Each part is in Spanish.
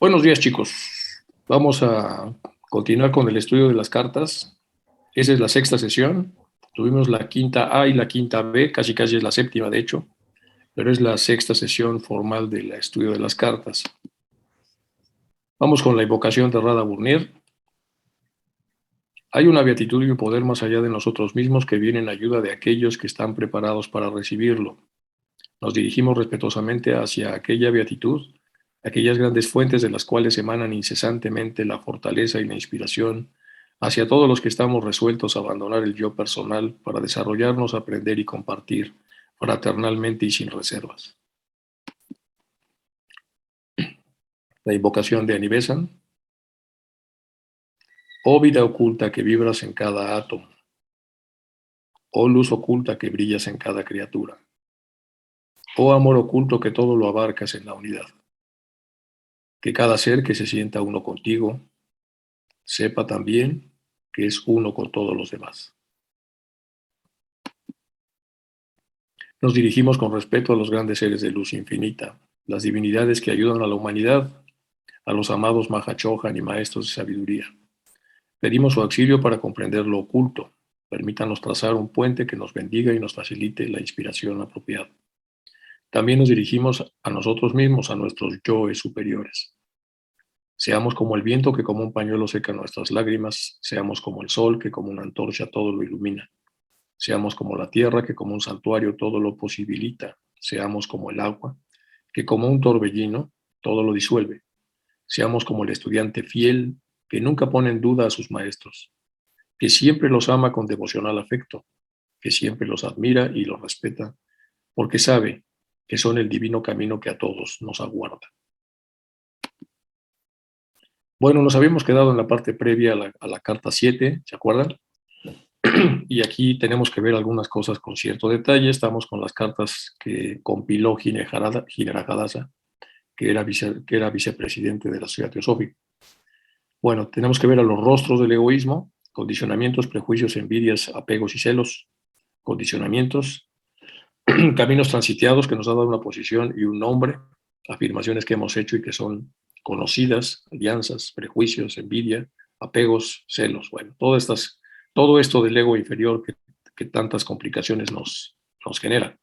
Buenos días, chicos. Vamos a continuar con el estudio de las cartas. Esa es la sexta sesión. Tuvimos la quinta A y la quinta B, casi casi es la séptima, de hecho, pero es la sexta sesión formal del estudio de las cartas. Vamos con la invocación de Radha Burnier. Hay una beatitud y un poder más allá de nosotros mismos que viene en ayuda de aquellos que están preparados para recibirlo. Nos dirigimos respetuosamente hacia aquella beatitud, aquellas grandes fuentes de las cuales emanan incesantemente la fortaleza y la inspiración, hacia todos los que estamos resueltos a abandonar el yo personal para desarrollarnos, aprender y compartir fraternalmente y sin reservas. La invocación de Anibesan. Oh vida oculta que vibras en cada átomo, oh luz oculta que brillas en cada criatura, oh amor oculto que todo lo abarcas en la unidad. Que cada ser que se sienta uno contigo sepa también que es uno con todos los demás. Nos dirigimos con respeto a los grandes seres de luz infinita, las divinidades que ayudan a la humanidad, a los amados Mahachohan y maestros de sabiduría. Pedimos su auxilio para comprender lo oculto. Permítanos trazar un puente que nos bendiga y nos facilite la inspiración apropiada. También nos dirigimos a nosotros mismos, a nuestros yoes superiores. Seamos como el viento que como un pañuelo seca nuestras lágrimas, seamos como el sol que como una antorcha todo lo ilumina. Seamos como la tierra que como un santuario todo lo posibilita. Seamos como el agua que como un torbellino todo lo disuelve. Seamos como el estudiante fiel que nunca pone en duda a sus maestros, que siempre los ama con devocional afecto, que siempre los admira y los respeta, porque sabe que son el divino camino que a todos nos aguarda. Bueno, nos habíamos quedado en la parte previa a la carta 7, ¿se acuerdan? Y aquí tenemos que ver algunas cosas con cierto detalle. Estamos con las cartas que compiló Hinerajadasa, que era vicepresidente de la Sociedad Teosófica. Bueno, tenemos que ver a los rostros del egoísmo, condicionamientos, prejuicios, envidias, apegos y celos, condicionamientos, caminos transiteados que nos han dado una posición y un nombre, afirmaciones que hemos hecho y que son conocidas, alianzas, prejuicios, envidia, apegos, celos. Bueno, todo esto del ego inferior que tantas complicaciones nos genera.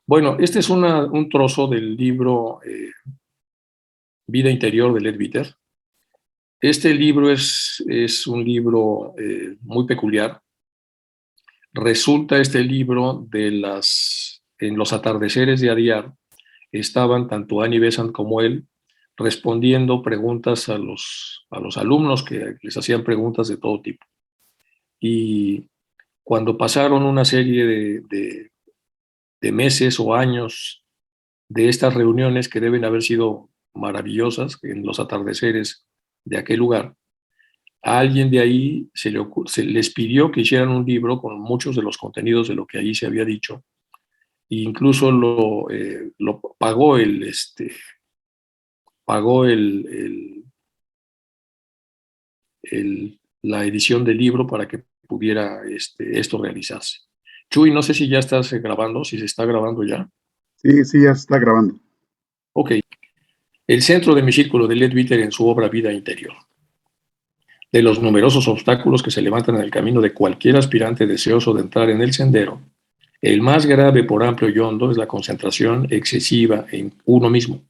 Bueno, este es un trozo del libro Vida Interior de Led Viter. Este libro es un libro muy peculiar. Resulta este libro en los atardeceres de Adyar, estaban tanto Annie Besant como él respondiendo preguntas a los alumnos que les hacían preguntas de todo tipo. Y cuando pasaron una serie de meses o años de estas reuniones que deben haber sido maravillosas en los atardeceres de aquel lugar, a alguien de ahí se les pidió que hicieran un libro con muchos de los contenidos de lo que allí se había dicho, e incluso lo pagó la edición del libro para que pudiera esto realizarse. Chuy, no sé si ya estás grabando, si se está grabando ya. Sí, sí, ya se está grabando. Ok. El centro de mi círculo de Led Viter en su obra Vida Interior. De los numerosos obstáculos que se levantan en el camino de cualquier aspirante deseoso de entrar en el sendero, el más grave por amplio y hondo es la concentración excesiva en uno mismo.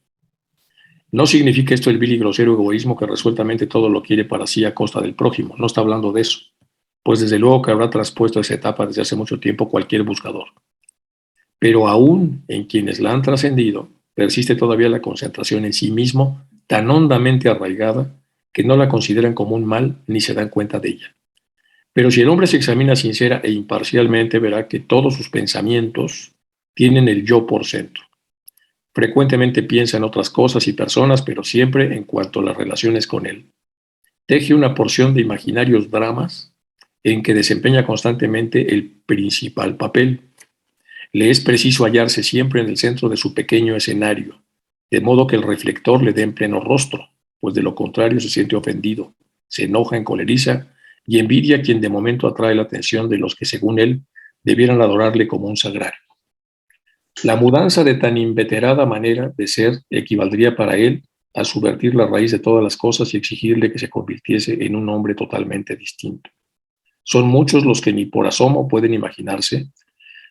No significa esto el vil y grosero egoísmo que resueltamente todo lo quiere para sí a costa del prójimo, no está hablando de eso, pues desde luego que habrá traspuesto esa etapa desde hace mucho tiempo cualquier buscador. Pero aún en quienes la han trascendido, persiste todavía la concentración en sí mismo tan hondamente arraigada que no la consideran como un mal ni se dan cuenta de ella. Pero si el hombre se examina sincera e imparcialmente, verá que todos sus pensamientos tienen el yo por centro. Frecuentemente piensa en otras cosas y personas, pero siempre en cuanto a las relaciones con él. Teje una porción de imaginarios dramas en que desempeña constantemente el principal papel. Le es preciso hallarse siempre en el centro de su pequeño escenario, de modo que el reflector le dé en pleno rostro, pues de lo contrario se siente ofendido, se enoja, encoleriza y envidia a quien de momento atrae la atención de los que, según él, debieran adorarle como un sagrario. La mudanza de tan inveterada manera de ser equivaldría para él a subvertir la raíz de todas las cosas y exigirle que se convirtiese en un hombre totalmente distinto. Son muchos los que ni por asomo pueden imaginarse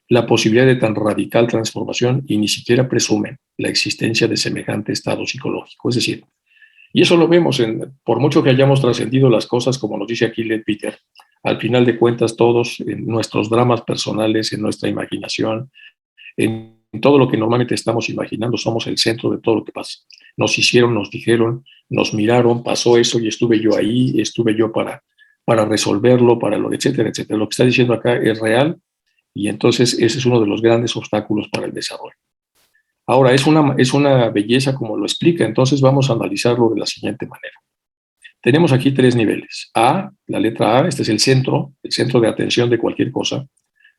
la posibilidad de tan radical transformación y ni siquiera presumen la existencia de semejante estado psicológico. Es decir, y eso lo vemos, por mucho que hayamos trascendido las cosas, como nos dice aquí Leadbeater, al final de cuentas todos en nuestros dramas personales, en nuestra imaginación, en todo lo que normalmente estamos imaginando, somos el centro de todo lo que pasa. Nos hicieron, nos dijeron, nos miraron, pasó eso y estuve yo ahí, estuve yo para resolverlo, etcétera, etcétera. Lo que está diciendo acá es real y entonces ese es uno de los grandes obstáculos para el desarrollo. Ahora, es una belleza como lo explica, entonces vamos a analizarlo de la siguiente manera. Tenemos aquí 3 niveles. A, la letra A, este es el centro de atención de cualquier cosa.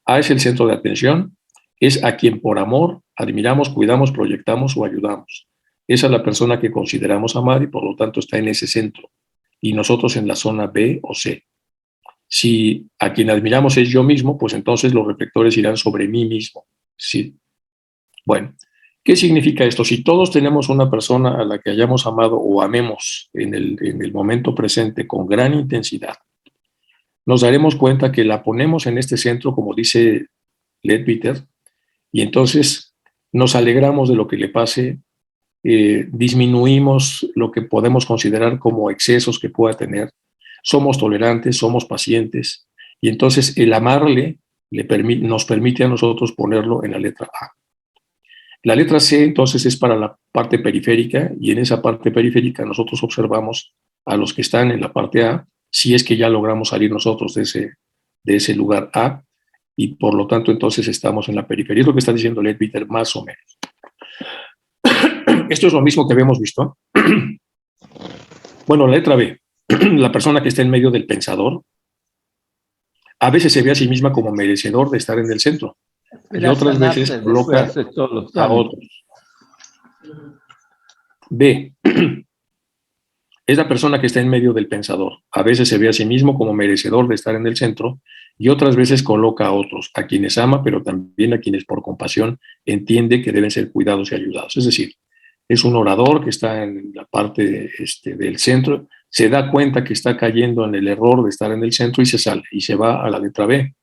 A es el centro de atención, es a quien por amor admiramos, cuidamos, proyectamos o ayudamos. Esa es la persona que consideramos amar y por lo tanto está en ese centro. Y nosotros en la zona B o C. Si a quien admiramos es yo mismo, pues entonces los reflectores irán sobre mí mismo. ¿Sí? Bueno, ¿qué significa esto? Si todos tenemos una persona a la que hayamos amado o amemos en el momento presente con gran intensidad, nos daremos cuenta que la ponemos en este centro, como dice Leadbeater, y entonces nos alegramos de lo que le pase, disminuimos lo que podemos considerar como excesos que pueda tener, somos tolerantes, somos pacientes, y entonces el amarle nos permite a nosotros ponerlo en la letra A. La letra C entonces es para la parte periférica y en esa parte periférica nosotros observamos a los que están en la parte A, si es que ya logramos salir nosotros de ese lugar A y por lo tanto entonces estamos en la periferia. Es lo que está diciendo Leadbeater más o menos. Esto es lo mismo que habíamos visto. Bueno, la letra B, la persona que está en medio del pensador, a veces se ve a sí misma como merecedor de estar en el centro y otras veces coloca a otros. B, es la persona que está en medio del pensador. A veces se ve a sí mismo como merecedor de estar en el centro y otras veces coloca a otros, a quienes ama, pero también a quienes por compasión entiende que deben ser cuidados y ayudados. Es decir, es un orador que está en la parte del centro, se da cuenta que está cayendo en el error de estar en el centro y se sale y se va a la letra B.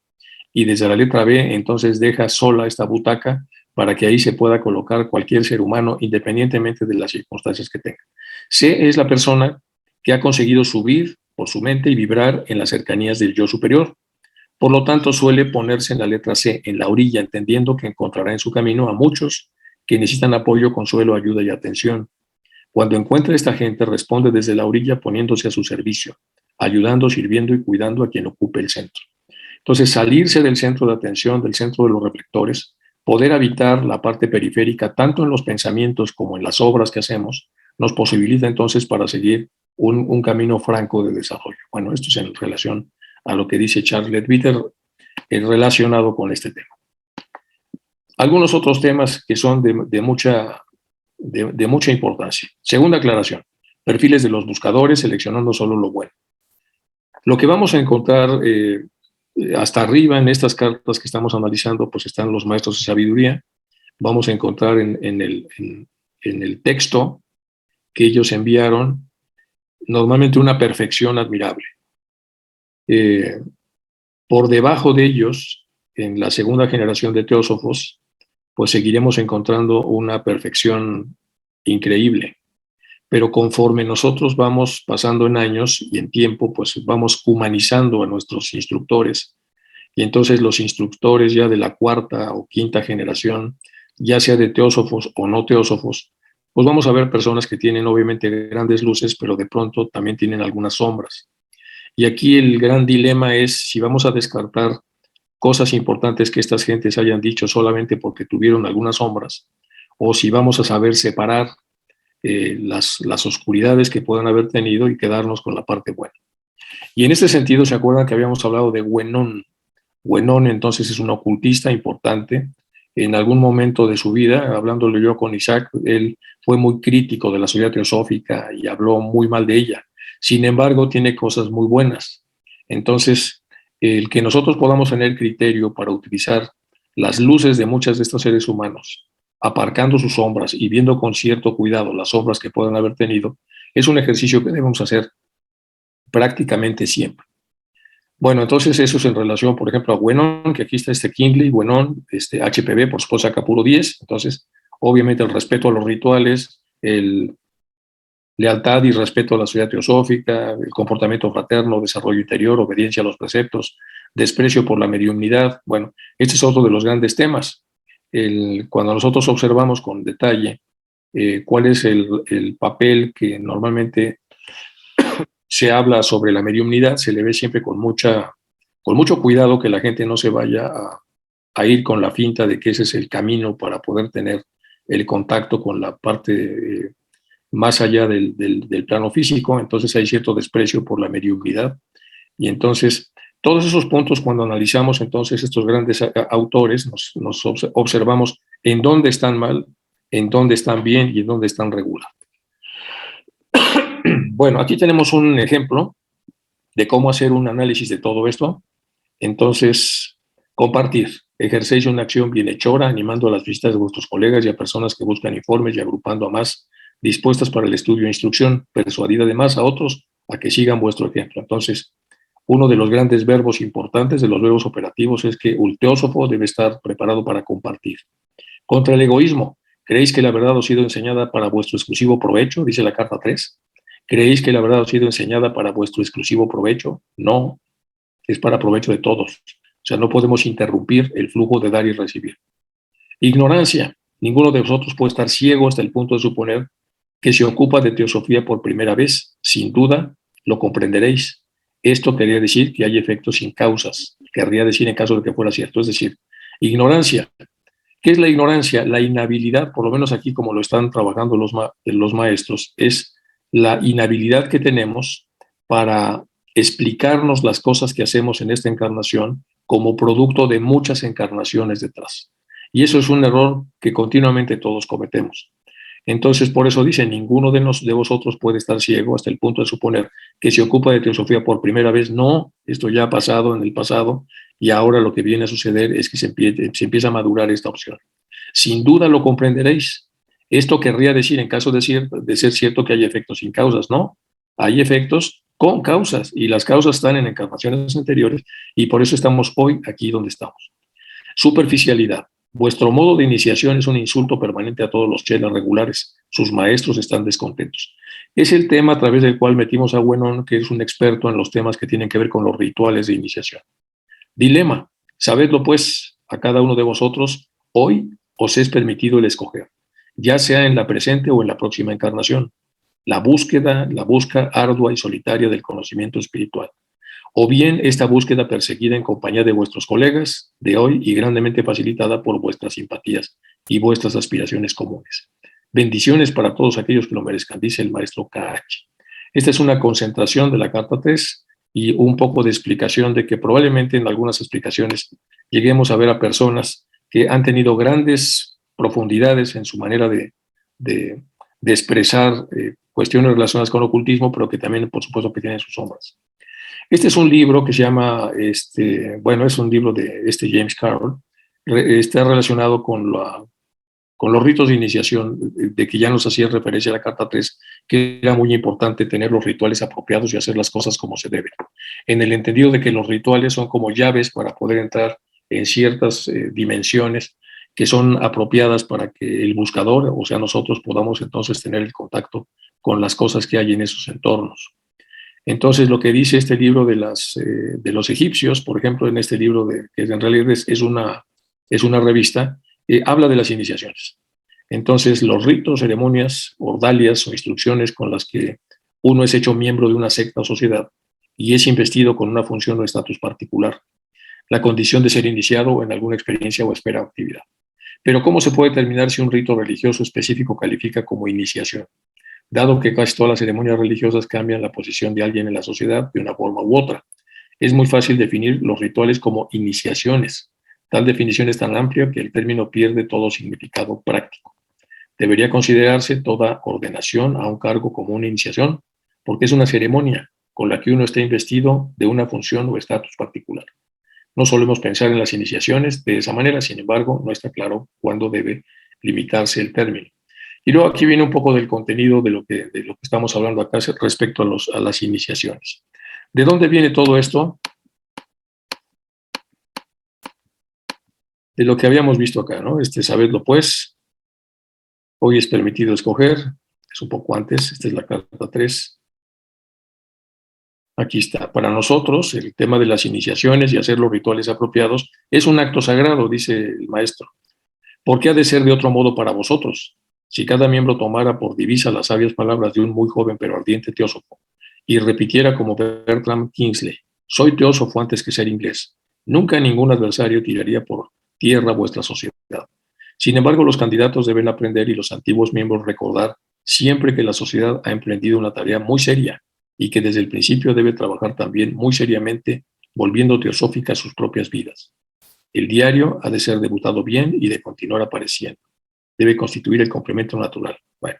Y desde la letra B entonces deja sola esta butaca para que ahí se pueda colocar cualquier ser humano independientemente de las circunstancias que tenga. C es la persona que ha conseguido subir por su mente y vibrar en las cercanías del yo superior. Por lo tanto, suele ponerse en la letra C, en la orilla, entendiendo que encontrará en su camino a muchos que necesitan apoyo, consuelo, ayuda y atención. Cuando encuentra a esta gente, responde desde la orilla poniéndose a su servicio, ayudando, sirviendo y cuidando a quien ocupe el centro. Entonces, salirse del centro de atención, del centro de los reflectores, poder habitar la parte periférica, tanto en los pensamientos como en las obras que hacemos, nos posibilita entonces para seguir un camino franco de desarrollo. Bueno, esto es en relación a lo que dice Charles Leadbeater relacionado con este tema. Algunos otros temas que son de mucha importancia. Segunda aclaración, perfiles de los buscadores seleccionando solo lo bueno. Lo que vamos a encontrar hasta arriba en estas cartas que estamos analizando, pues están los maestros de sabiduría. Vamos a encontrar en el texto que ellos enviaron normalmente una perfección admirable. Por debajo de ellos, en la segunda generación de teósofos, pues seguiremos encontrando una perfección increíble. Pero conforme nosotros vamos pasando en años y en tiempo, pues vamos humanizando a nuestros instructores. Y entonces los instructores ya de la cuarta o quinta generación, ya sea de teósofos o no teósofos, pues vamos a ver personas que tienen obviamente grandes luces, pero de pronto también tienen algunas sombras. Y aquí el gran dilema es si vamos a descartar cosas importantes que estas gentes hayan dicho solamente porque tuvieron algunas sombras, o si vamos a saber separar las oscuridades que puedan haber tenido y quedarnos con la parte buena. Y en este sentido, ¿se acuerdan que habíamos hablado de Guénon? Guénon entonces es un ocultista importante. En algún momento de su vida, hablándolo yo con Isaac, él fue muy crítico de la sociedad teosófica y habló muy mal de ella. Sin embargo, tiene cosas muy buenas. Entonces, el que nosotros podamos tener criterio para utilizar las luces de muchos de estos seres humanos aparcando sus sombras y viendo con cierto cuidado las sombras que puedan haber tenido, es un ejercicio que debemos hacer prácticamente siempre. Bueno, entonces eso es en relación, por ejemplo, a Guénon, que aquí está Kingsley, Guénon, HPV, por supuesto, acá puro 10. Entonces, obviamente el respeto a los rituales, el lealtad y respeto a la sociedad teosófica, el comportamiento fraterno, desarrollo interior, obediencia a los preceptos, desprecio por la mediunidad. Bueno, este es otro de los grandes temas. Cuando nosotros observamos con detalle cuál es el papel que normalmente se habla sobre la mediunidad, se le ve siempre con mucho cuidado que la gente no se vaya a ir con la finta de que ese es el camino para poder tener el contacto con la parte más allá del plano físico. Entonces hay cierto desprecio por la mediunidad. Y entonces todos esos puntos, cuando analizamos entonces estos grandes autores, nos observamos en dónde están mal, en dónde están bien y en dónde están regular. Bueno, aquí tenemos un ejemplo de cómo hacer un análisis de todo esto. Entonces, compartir. Ejercéis una acción bienhechora, animando a las visitas de vuestros colegas y a personas que buscan informes y agrupando a más dispuestas para el estudio e instrucción. Persuadir además a otros a que sigan vuestro ejemplo. Entonces, uno de los grandes verbos importantes, de los verbos operativos, es que un teósofo debe estar preparado para compartir. Contra el egoísmo. ¿Creéis que la verdad os ha sido enseñada para vuestro exclusivo provecho? Dice la carta 3. ¿Creéis que la verdad os ha sido enseñada para vuestro exclusivo provecho? No, es para provecho de todos. O sea, no podemos interrumpir el flujo de dar y recibir. Ignorancia. Ninguno de vosotros puede estar ciego hasta el punto de suponer que se ocupa de teosofía por primera vez. Sin duda, lo comprenderéis. Esto quería decir que hay efectos sin causas. Querría decir en caso de que fuera cierto. Es decir, ignorancia. ¿Qué es la ignorancia? La inhabilidad, por lo menos aquí como lo están trabajando los maestros, es la inhabilidad que tenemos para explicarnos las cosas que hacemos en esta encarnación como producto de muchas encarnaciones detrás. Y eso es un error que continuamente todos cometemos. Entonces, por eso dice, ninguno de vosotros puede estar ciego hasta el punto de suponer que se ocupa de teosofía por primera vez. No, esto ya ha pasado en el pasado y ahora lo que viene a suceder es que se empieza a madurar esta opción. Sin duda lo comprenderéis. Esto querría decir, en caso de ser cierto, que hay efectos sin causas. No, hay efectos con causas y las causas están en encarnaciones anteriores y por eso estamos hoy aquí donde estamos. Superficialidad. Vuestro modo de iniciación es un insulto permanente a todos los chelas regulares. Sus maestros están descontentos. Es el tema a través del cual metimos a Guénon, que es un experto en los temas que tienen que ver con los rituales de iniciación. Dilema. Sabedlo pues, a cada uno de vosotros, hoy os es permitido el escoger, ya sea en la presente o en la próxima encarnación. La busca ardua y solitaria del conocimiento espiritual. O bien esta búsqueda perseguida en compañía de vuestros colegas de hoy y grandemente facilitada por vuestras simpatías y vuestras aspiraciones comunes. Bendiciones para todos aquellos que lo merezcan, dice el maestro K.H. Esta es una concentración de la carta 3 y un poco de explicación de que probablemente en algunas explicaciones lleguemos a ver a personas que han tenido grandes profundidades en su manera de expresar cuestiones relacionadas con el ocultismo, pero que también, por supuesto, que tienen sus sombras. Este es un libro que se llama, es un libro de James Carroll, está relacionado con los ritos de iniciación, de que ya nos hacía referencia a la carta 3, que era muy importante tener los rituales apropiados y hacer las cosas como se deben. En el entendido de que los rituales son como llaves para poder entrar en ciertas dimensiones que son apropiadas para que el buscador, o sea, nosotros podamos entonces tener el contacto con las cosas que hay en esos entornos. Entonces, lo que dice este libro de los egipcios, por ejemplo, en este libro, que en realidad es una revista, habla de las iniciaciones. Entonces, los ritos, ceremonias, ordalias o instrucciones con las que uno es hecho miembro de una secta o sociedad y es investido con una función o estatus particular, la condición de ser iniciado en alguna experiencia o esfera o actividad. Pero, ¿cómo se puede determinar si un rito religioso específico califica como iniciación? Dado que casi todas las ceremonias religiosas cambian la posición de alguien en la sociedad de una forma u otra. Es muy fácil definir los rituales como iniciaciones. Tal definición es tan amplia que el término pierde todo significado práctico. Debería considerarse toda ordenación a un cargo como una iniciación, porque es una ceremonia con la que uno está investido de una función o estatus particular. No solemos pensar en las iniciaciones de esa manera, sin embargo, no está claro cuándo debe limitarse el término. Y luego aquí viene un poco del contenido de lo que estamos hablando acá respecto a las iniciaciones. ¿De dónde viene todo esto? De lo que habíamos visto acá, ¿no? Sabedlo pues, hoy es permitido escoger, es un poco antes, esta es la carta 3. Aquí está. Para nosotros, el tema de las iniciaciones y hacer los rituales apropiados es un acto sagrado, dice el maestro. ¿Por qué ha de ser de otro modo para vosotros? Si cada miembro tomara por divisa las sabias palabras de un muy joven pero ardiente teósofo y repitiera como Bertram Kingsley, soy teósofo antes que ser inglés, nunca ningún adversario tiraría por tierra vuestra sociedad. Sin embargo, los candidatos deben aprender y los antiguos miembros recordar siempre que la sociedad ha emprendido una tarea muy seria y que desde el principio debe trabajar también muy seriamente, volviendo teosóficas sus propias vidas. El diario ha de ser debutado bien y de continuar apareciendo. Debe constituir el complemento natural. Bueno,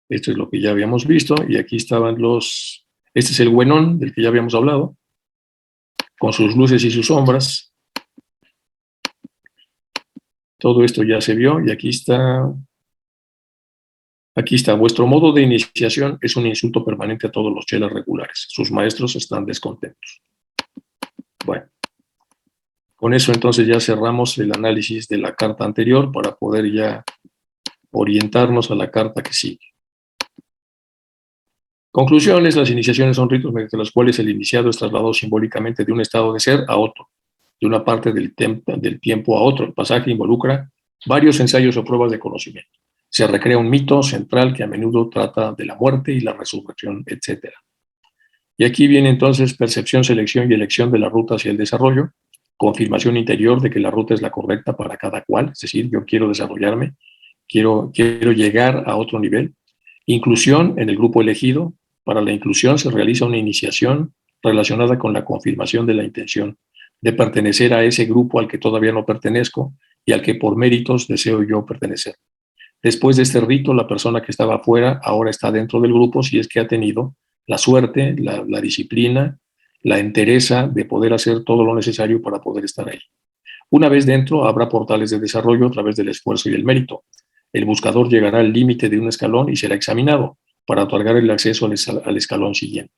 esto es lo que ya habíamos visto y aquí estaban este es el huenón del que ya habíamos hablado, con sus luces y sus sombras. Todo esto ya se vio y aquí está. Aquí está. Vuestro modo de iniciación es un insulto permanente a todos los chelas regulares. Sus maestros están descontentos. Bueno, con eso entonces ya cerramos el análisis de la carta anterior para poder ya orientarnos a la carta que sigue. Conclusiones: las iniciaciones son ritos mediante los cuales el iniciado es trasladado simbólicamente de un estado de ser a otro, de una parte del tiempo a otro. El pasaje involucra varios ensayos o pruebas de conocimiento. Se recrea un mito central que a menudo trata de la muerte y la resurrección, etc. Y aquí viene entonces percepción, selección y elección de la ruta hacia el desarrollo, confirmación interior de que la ruta es la correcta para cada cual, es decir, yo quiero desarrollarme, quiero llegar a otro nivel. Inclusión en el grupo elegido. Para la inclusión se realiza una iniciación relacionada con la confirmación de la intención de pertenecer a ese grupo al que todavía no pertenezco y al que por méritos deseo yo pertenecer. Después de este rito, la persona que estaba afuera ahora está dentro del grupo si es que ha tenido la suerte, la disciplina, la entereza de poder hacer todo lo necesario para poder estar ahí. Una vez dentro, habrá portales de desarrollo a través del esfuerzo y el mérito. El buscador llegará al límite de un escalón y será examinado para otorgar el acceso al escalón siguiente.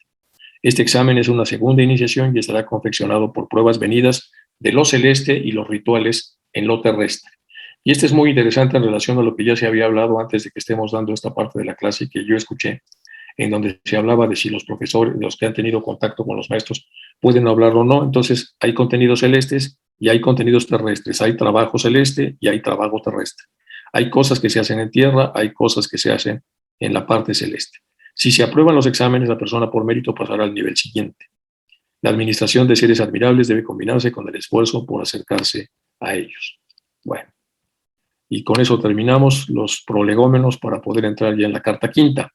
Este examen es una segunda iniciación y estará confeccionado por pruebas venidas de lo celeste y los rituales en lo terrestre. Y este es muy interesante en relación a lo que ya se había hablado antes de que estemos dando esta parte de la clase que yo escuché, en donde se hablaba de si los profesores, los que han tenido contacto con los maestros, pueden hablar o no. Entonces, hay contenidos celestes y hay contenidos terrestres. Hay trabajo celeste y hay trabajo terrestre. Hay cosas que se hacen en tierra, hay cosas que se hacen en la parte celeste. Si se aprueban los exámenes, la persona por mérito pasará al nivel siguiente. La administración de seres admirables debe combinarse con el esfuerzo por acercarse a ellos. Bueno, y con eso terminamos los prolegómenos para poder entrar ya en la carta quinta,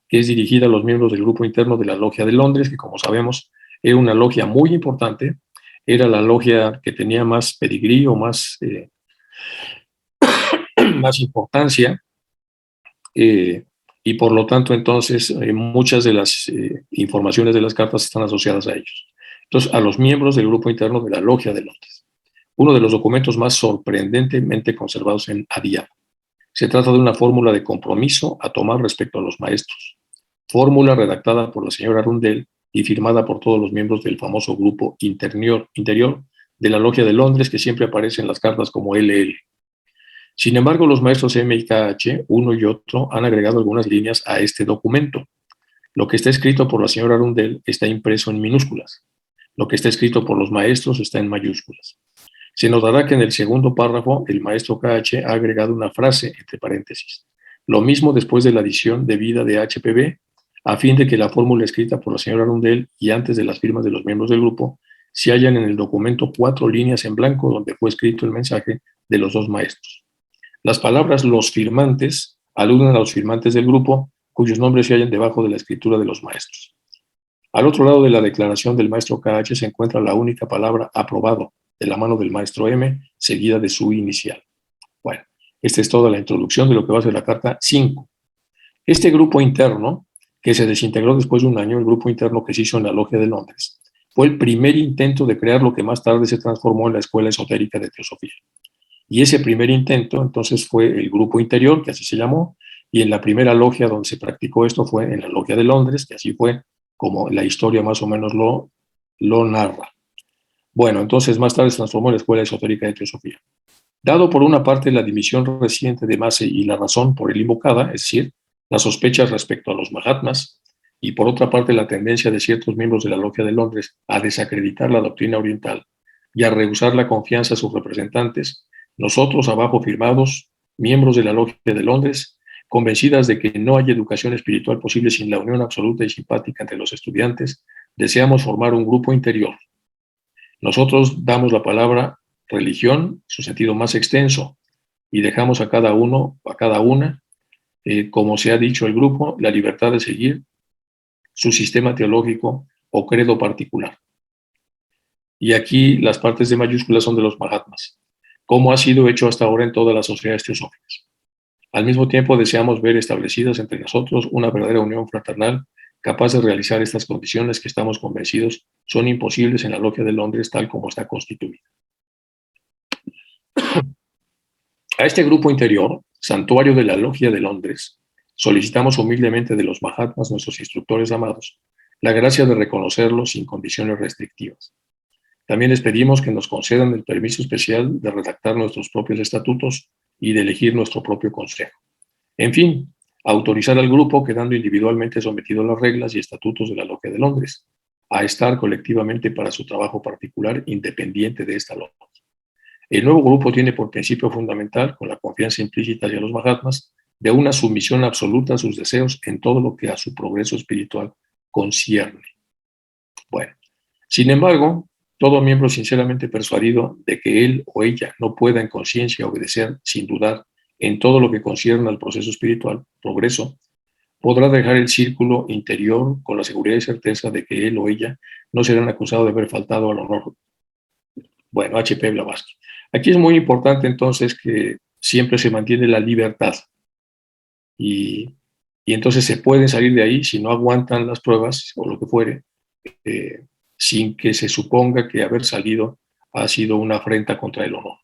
que es dirigida a los miembros del grupo interno de la Logia de Londres, que como sabemos era una logia muy importante, era la logia que tenía más pedigrí o más importancia, y por lo tanto entonces muchas de las informaciones de las cartas están asociadas a ellos. Entonces, a los miembros del grupo interno de la Logia de Londres. Uno de los documentos más sorprendentemente conservados en Adiab. Se trata de una fórmula de compromiso a tomar respecto a los maestros. Fórmula redactada por la señora Arundel y firmada por todos los miembros del famoso grupo interior de la Logia de Londres, que siempre aparece en las cartas como LL. Sin embargo, los maestros M y KH, uno y otro, han agregado algunas líneas a este documento. Lo que está escrito por la señora Arundel está impreso en minúsculas. Lo que está escrito por los maestros está en mayúsculas. Se notará que en el segundo párrafo el maestro KH ha agregado una frase entre paréntesis. Lo mismo después de la adición debida de HPB, a fin de que la fórmula escrita por la señora Arundel y antes de las firmas de los miembros del grupo se hallan en el documento 4 líneas en blanco donde fue escrito el mensaje de los dos maestros. Las palabras los firmantes aluden a los firmantes del grupo cuyos nombres se hallan debajo de la escritura de los maestros. Al otro lado de la declaración del maestro KH se encuentra la única palabra aprobado de la mano del maestro M, seguida de su inicial. Bueno, esta es toda la introducción de lo que va a ser la carta 5. Este grupo interno, que se desintegró después de un año, el grupo interno que se hizo en la Logia de Londres, fue el primer intento de crear lo que más tarde se transformó en la Escuela Esotérica de Teosofía. Y ese primer intento, entonces, fue el grupo interior, que así se llamó, y en la primera logia donde se practicó esto fue en la logia de Londres, que así fue como la historia más o menos lo narra. Bueno, entonces más tarde se transformó en la Escuela Esotérica de Teosofía. Dado por una parte la dimisión reciente de Massey y la razón por él invocada, es decir, las sospechas respecto a los Mahatmas, y por otra parte la tendencia de ciertos miembros de la Logia de Londres a desacreditar la doctrina oriental y a rehusar la confianza a sus representantes, nosotros, abajo firmados, miembros de la Logia de Londres, convencidas de que no hay educación espiritual posible sin la unión absoluta y simpática entre los estudiantes, deseamos formar un grupo interior. Nosotros damos la palabra religión, su sentido más extenso, y dejamos a cada uno, a cada una, como se ha dicho el grupo, la libertad de seguir su sistema teológico o credo particular. Y aquí las partes de mayúsculas son de los Mahatmas, como ha sido hecho hasta ahora en todas las sociedades teosóficas. Al mismo tiempo deseamos ver establecidas entre nosotros una verdadera unión fraternal capaz de realizar estas condiciones que estamos convencidos son imposibles en la Logia de Londres tal como está constituida. A este grupo interior, Santuario de la Logia de Londres, solicitamos humildemente de los Mahatmas, nuestros instructores amados, la gracia de reconocerlos sin condiciones restrictivas. También les pedimos que nos concedan el permiso especial de redactar nuestros propios estatutos y de elegir nuestro propio consejo. En fin, autorizar al grupo, quedando individualmente sometido a las reglas y estatutos de la Logia de Londres, a estar colectivamente para su trabajo particular independiente de esta logia. El nuevo grupo tiene por principio fundamental, con la confianza implícita hacia los Mahatmas, de una sumisión absoluta a sus deseos en todo lo que a su progreso espiritual concierne. Bueno, sin embargo, todo miembro sinceramente persuadido de que él o ella no pueda en conciencia obedecer sin dudar en todo lo que concierne al proceso espiritual, progreso, podrá dejar el círculo interior con la seguridad y certeza de que él o ella no serán acusados de haber faltado al honor. Bueno, H.P. Blavatsky. Aquí es muy importante entonces que siempre se mantiene la libertad y entonces se pueden salir de ahí si no aguantan las pruebas o lo que fuere, sin que se suponga que haber salido ha sido una afrenta contra el honor,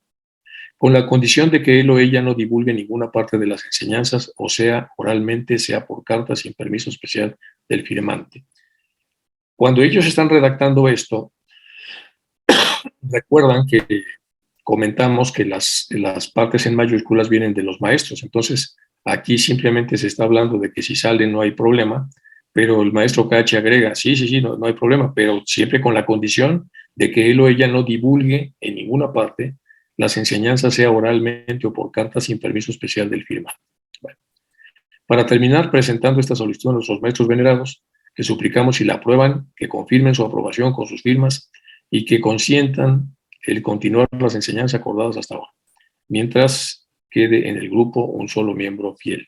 con la condición de que él o ella no divulgue ninguna parte de las enseñanzas, o sea, oralmente, sea por carta, sin permiso especial del firmante. Cuando ellos están redactando esto, recuerdan que comentamos que las partes en mayúsculas vienen de los maestros, entonces aquí simplemente se está hablando de que si sale no hay problema, pero el maestro Kachi agrega, sí, no hay problema, pero siempre con la condición de que él o ella no divulgue en ninguna parte las enseñanzas, sea oralmente o por carta, sin permiso especial del firmante. Bueno, para terminar, presentando esta solicitud a nuestros maestros venerados, que suplicamos si la aprueban, que confirmen su aprobación con sus firmas y que consientan el continuar las enseñanzas acordadas hasta ahora, mientras quede en el grupo un solo miembro fiel.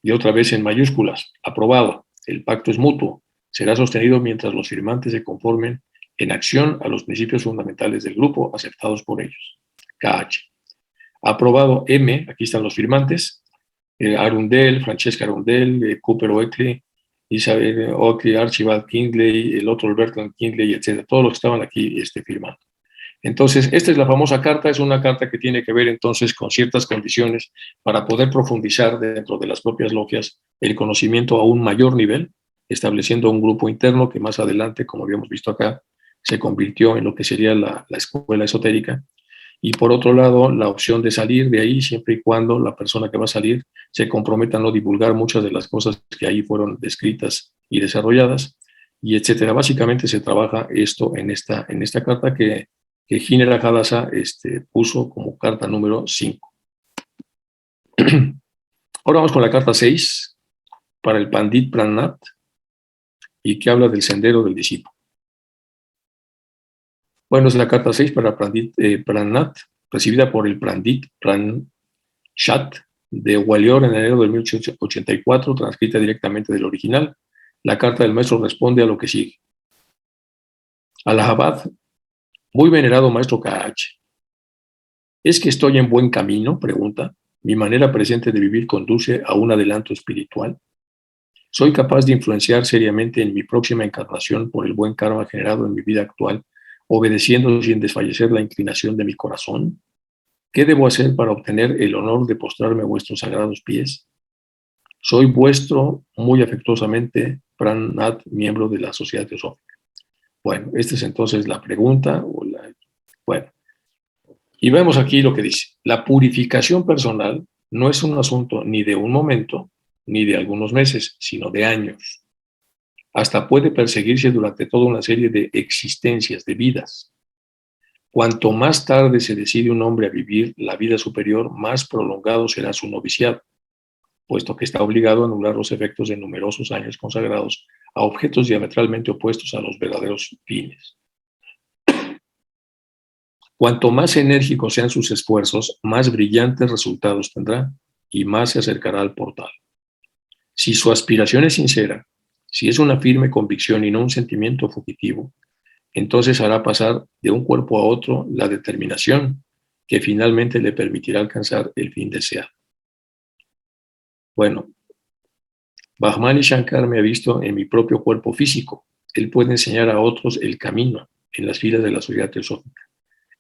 Y otra vez en mayúsculas, aprobado, el pacto es mutuo, será sostenido mientras los firmantes se conformen en acción a los principios fundamentales del grupo aceptados por ellos. KH. Aprobado M, aquí están los firmantes, Arundel, Francesca Arundel, Cooper Oakley, Isabel Oakley, Archibald Kingsley, el otro Bertrand Kingsley, etc. Todos los que estaban aquí firmando. Entonces, esta es la famosa carta, es una carta que tiene que ver entonces con ciertas condiciones para poder profundizar dentro de las propias logias el conocimiento a un mayor nivel, estableciendo un grupo interno que más adelante, como habíamos visto acá, se convirtió en lo que sería la escuela esotérica. Y por otro lado, la opción de salir de ahí siempre y cuando la persona que va a salir se comprometa a no divulgar muchas de las cosas que ahí fueron descritas y desarrolladas, y etcétera. Básicamente se trabaja esto en esta carta que Hinera Hadassah puso como carta número 5. Ahora vamos con la carta 6 para el Pandit Pran-Nath y que habla del sendero del discípulo. Bueno, es la carta 6 para Pandit Pran-Nath, recibida por el Pandit Pran-Chat de Gwalior en enero de 1884, transcrita directamente del original. La carta del maestro responde a lo que sigue. Allahabad, muy venerado maestro KH. ¿Es que estoy en buen camino? Pregunta. ¿Mi manera presente de vivir conduce a un adelanto espiritual? ¿Soy capaz de influenciar seriamente en mi próxima encarnación por el buen karma generado en mi vida actual, obedeciendo sin desfallecer la inclinación de mi corazón? ¿Qué debo hacer para obtener el honor de postrarme a vuestros sagrados pies? Soy vuestro, muy afectuosamente, Pran Nath, miembro de la Sociedad Teosófica. Bueno, esta es entonces la pregunta. Bueno, y vemos aquí lo que dice. La purificación personal no es un asunto ni de un momento, ni de algunos meses, sino de años. Hasta puede perseguirse durante toda una serie de existencias, de vidas. Cuanto más tarde se decide un hombre a vivir la vida superior, más prolongado será su noviciado, puesto que está obligado a anular los efectos de numerosos años consagrados a objetos diametralmente opuestos a los verdaderos fines. Cuanto más enérgicos sean sus esfuerzos, más brillantes resultados tendrá y más se acercará al portal. Si su aspiración es sincera, si es una firme convicción y no un sentimiento fugitivo, entonces hará pasar de un cuerpo a otro la determinación que finalmente le permitirá alcanzar el fin deseado. Bueno, Bhagwan Shankar me ha visto en mi propio cuerpo físico. Él puede enseñar a otros el camino en las filas de la sociedad teosófica.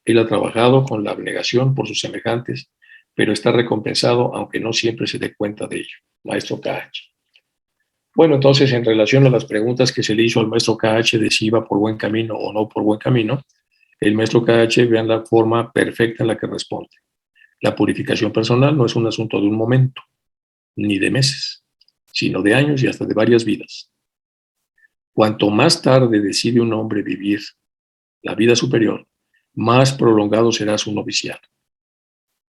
Él ha trabajado con la abnegación por sus semejantes, pero está recompensado aunque no siempre se dé cuenta de ello. Maestro KH. Bueno, entonces, en relación a las preguntas que se le hizo al maestro KH de si iba por buen camino o no por buen camino, el maestro KH, vean la forma perfecta en la que responde. La purificación personal no es un asunto de un momento, ni de meses, sino de años y hasta de varias vidas. Cuanto más tarde decide un hombre vivir la vida superior, más prolongado será su noviciado,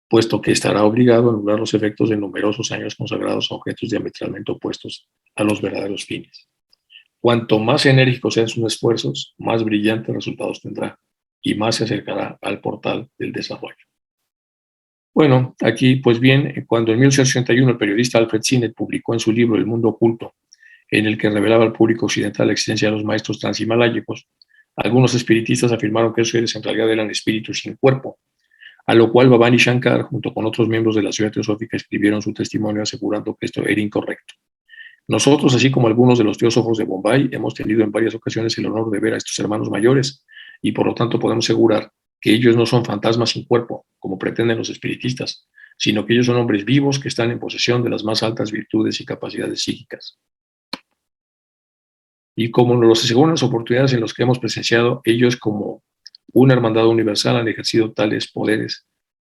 puesto que estará obligado a anular los efectos de numerosos años consagrados a objetos diametralmente opuestos a los verdaderos fines. Cuanto más enérgicos sean sus esfuerzos, más brillantes resultados tendrá y más se acercará al portal del desarrollo. Bueno, aquí, pues bien, cuando en 1861 el periodista Alfred Sinnett publicó en su libro El mundo oculto, en el que revelaba al público occidental la existencia de los maestros transhimalayicos, algunos espiritistas afirmaron que esos seres en realidad eran espíritus sin cuerpo, a lo cual Bhavani Shankar, junto con otros miembros de la Sociedad Teosófica, escribieron su testimonio asegurando que esto era incorrecto. Nosotros, así como algunos de los teósofos de Bombay, hemos tenido en varias ocasiones el honor de ver a estos hermanos mayores y por lo tanto podemos asegurar que ellos no son fantasmas sin cuerpo, como pretenden los espiritistas, sino que ellos son hombres vivos que están en posesión de las más altas virtudes y capacidades psíquicas. Y como nos lo aseguran las oportunidades en las que hemos presenciado, ellos como una hermandad universal han ejercido tales poderes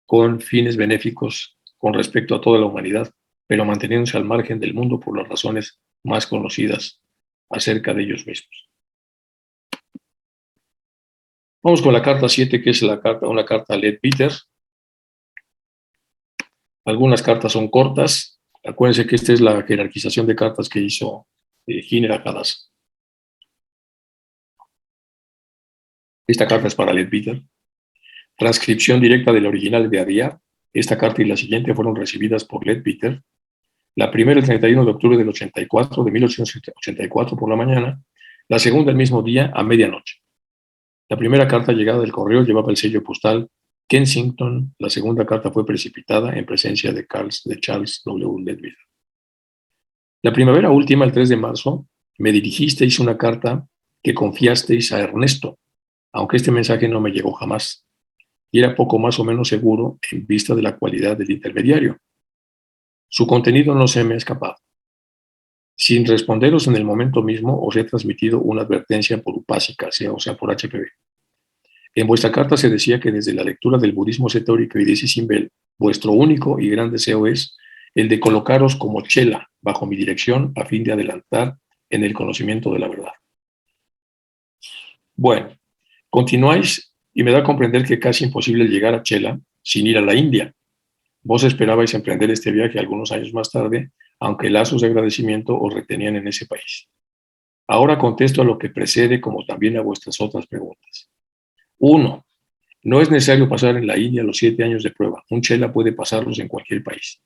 con fines benéficos con respecto a toda la humanidad, pero manteniéndose al margen del mundo por las razones más conocidas acerca de ellos mismos. Vamos con la carta 7, que es una carta Leadbeater. Algunas cartas son cortas. Acuérdense que esta es la jerarquización de cartas que hizo Hinera Kadasa. Esta carta es para Leadbeater. Transcripción directa del original de Adia. Esta carta y la siguiente fueron recibidas por Leadbeater. La primera el 31 de octubre del 84, de 1884 por la mañana. La segunda el mismo día a medianoche. La primera carta llegada del correo llevaba el sello postal Kensington. La segunda carta fue precipitada en presencia de Charles W. Leadbeater. La primavera última, el 3 de marzo, me dirigisteis una carta que confiasteis a Ernesto, aunque este mensaje no me llegó jamás, y era poco más o menos seguro en vista de la cualidad del intermediario. Su contenido no se me ha escapado. Sin responderos en el momento mismo, os he transmitido una advertencia por Upasika, o sea, por HPV. En vuestra carta se decía que desde la lectura del budismo cetórico y de Cisimbel, vuestro único y gran deseo es el de colocaros como chela bajo mi dirección a fin de adelantar en el conocimiento de la verdad. Bueno, continuáis y me da a comprender que es casi imposible llegar a Chela sin ir a la India. Vos esperabais emprender este viaje algunos años más tarde, aunque lazos de agradecimiento os retenían en ese país. Ahora contesto a lo que precede como también a vuestras otras preguntas. 1. No es necesario pasar en la India los 7 años de prueba. Un chela puede pasarlos en cualquier país.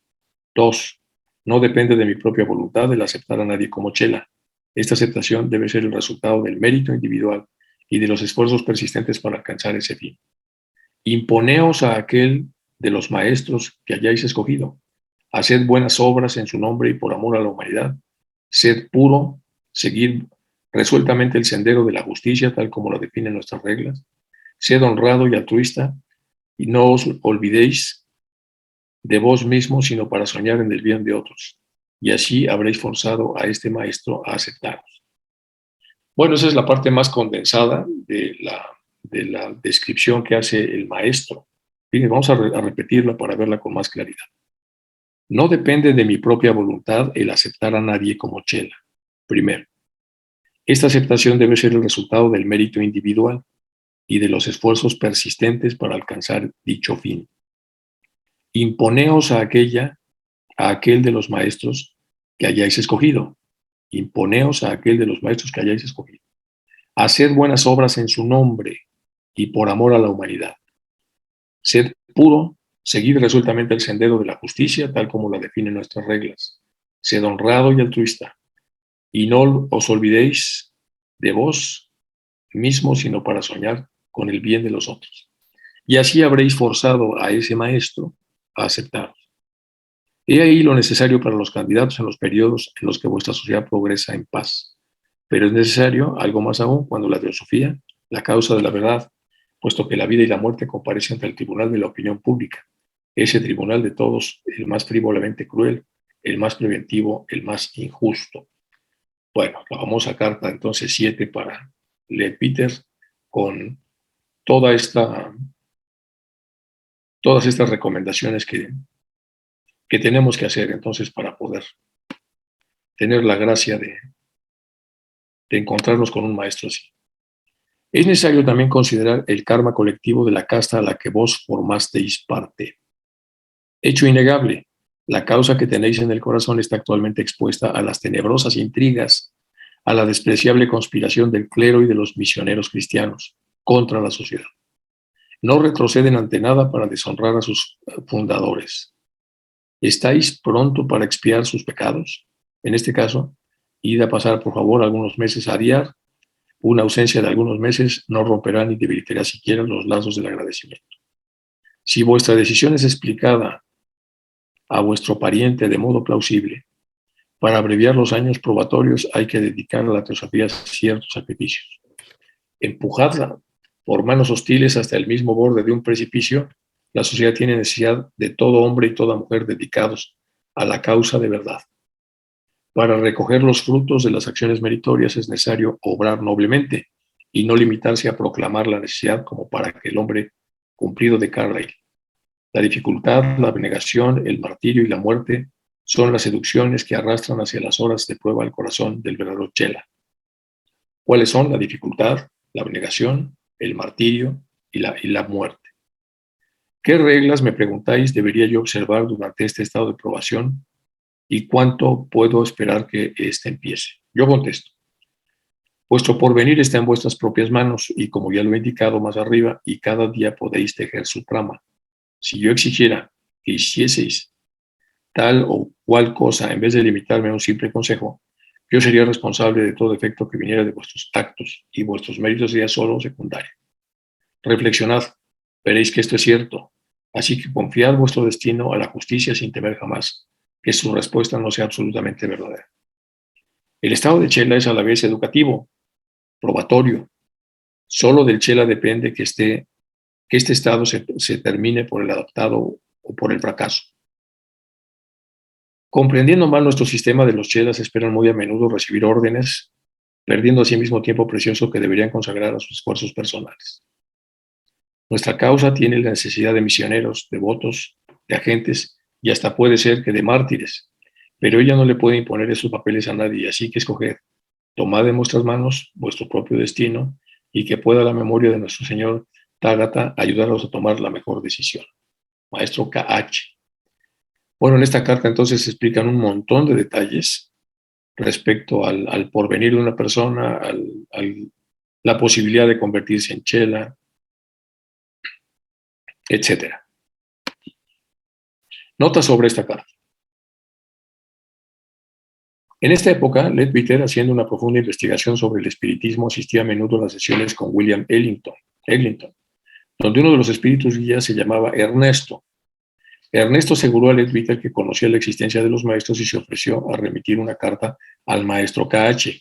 2. No depende de mi propia voluntad el aceptar a nadie como chela. Esta aceptación debe ser el resultado del mérito individual y de los esfuerzos persistentes para alcanzar ese fin. Imponeos a aquel de los maestros que hayáis escogido. Haced buenas obras en su nombre y por amor a la humanidad. Sed puro, seguid resueltamente el sendero de la justicia tal como lo definen nuestras reglas. Sed honrado y altruista y no os olvidéis de vos mismos, sino para soñar en el bien de otros. Y así habréis forzado a este maestro a aceptaros. Bueno, esa es la parte más condensada de la descripción que hace el maestro. Bien, vamos a repetirla para verla con más claridad. No depende de mi propia voluntad el aceptar a nadie como chela. Primero, esta aceptación debe ser el resultado del mérito individual y de los esfuerzos persistentes para alcanzar dicho fin. Imponeos a aquel de los maestros que hayáis escogido. Imponeos a aquel de los maestros que hayáis escogido. Haced buenas obras en su nombre y por amor a la humanidad. Sed puro, seguid resueltamente el sendero de la justicia, tal como la definen nuestras reglas. Sed honrado y altruista, y no os olvidéis de vos mismo, sino para soñar con el bien de los otros. Y así habréis forzado a ese maestro a aceptaros. He ahí lo necesario para los candidatos en los periodos en los que vuestra sociedad progresa en paz. Pero es necesario algo más aún cuando la teosofía, la causa de la verdad, puesto que la vida y la muerte comparecen ante el tribunal de la opinión pública, ese tribunal de todos, el más frívolamente cruel, el más preventivo, el más injusto. Bueno, la famosa carta entonces 7 para Leadbeater con todas estas recomendaciones que tenemos que hacer entonces para poder tener la gracia de encontrarnos con un maestro así. Es necesario también considerar el karma colectivo de la casta a la que vos formasteis parte. Hecho innegable, la causa que tenéis en el corazón está actualmente expuesta a las tenebrosas intrigas, a la despreciable conspiración del clero y de los misioneros cristianos contra la sociedad. No retroceden ante nada para deshonrar a sus fundadores. ¿Estáis pronto para expiar sus pecados? En este caso, id a pasar, por favor, algunos meses a Ariar. Una ausencia de algunos meses no romperá ni debilitará siquiera los lazos del agradecimiento. Si vuestra decisión es explicada a vuestro pariente de modo plausible, para abreviar los años probatorios hay que dedicar a la teosofía ciertos sacrificios. Empujadla por manos hostiles hasta el mismo borde de un precipicio, la sociedad tiene necesidad de todo hombre y toda mujer dedicados a la causa de verdad. Para recoger los frutos de las acciones meritorias es necesario obrar noblemente y no limitarse a proclamar la necesidad como para que el hombre cumplido de Carlyle. La dificultad, la abnegación, el martirio y la muerte son las seducciones que arrastran hacia las horas de prueba al corazón del verdadero chela. ¿Cuáles son? La dificultad, la abnegación, el martirio y la muerte. ¿Qué reglas, me preguntáis, debería yo observar durante este estado de probación? ¿Y cuánto puedo esperar que éste empiece? Yo contesto. Vuestro porvenir está en vuestras propias manos y como ya lo he indicado más arriba, y cada día podéis tejer su trama. Si yo exigiera que hicieseis tal o cual cosa en vez de limitarme a un simple consejo, yo sería responsable de todo efecto que viniera de vuestros actos y vuestros méritos sería solo secundario. Reflexionad, veréis que esto es cierto, así que confiad vuestro destino a la justicia sin temer jamás que su respuesta no sea absolutamente verdadera. El estado de chela es a la vez educativo, probatorio. Solo del chela depende que este estado se termine por el adoptado o por el fracaso. Comprendiendo mal nuestro sistema, de los chelas esperan muy a menudo recibir órdenes, perdiendo así mismo tiempo precioso que deberían consagrar a sus esfuerzos personales. Nuestra causa tiene la necesidad de misioneros, devotos, de agentes y hasta puede ser que de mártires, pero ella no le puede imponer esos papeles a nadie, así que escoged, tomad en vuestras manos vuestro propio destino y que pueda la memoria de nuestro Señor Tágata ayudaros a tomar la mejor decisión. Maestro K.H. Bueno, en esta carta entonces se explican un montón de detalles respecto al porvenir de una persona, la posibilidad de convertirse en chela, etc. Notas sobre esta carta. En esta época, Leadbeater, haciendo una profunda investigación sobre el espiritismo, asistía a menudo a las sesiones con William Eglinton, donde uno de los espíritus guías se llamaba Ernesto. Ernesto aseguró a Leadbeater que conocía la existencia de los maestros y se ofreció a remitir una carta al maestro K.H.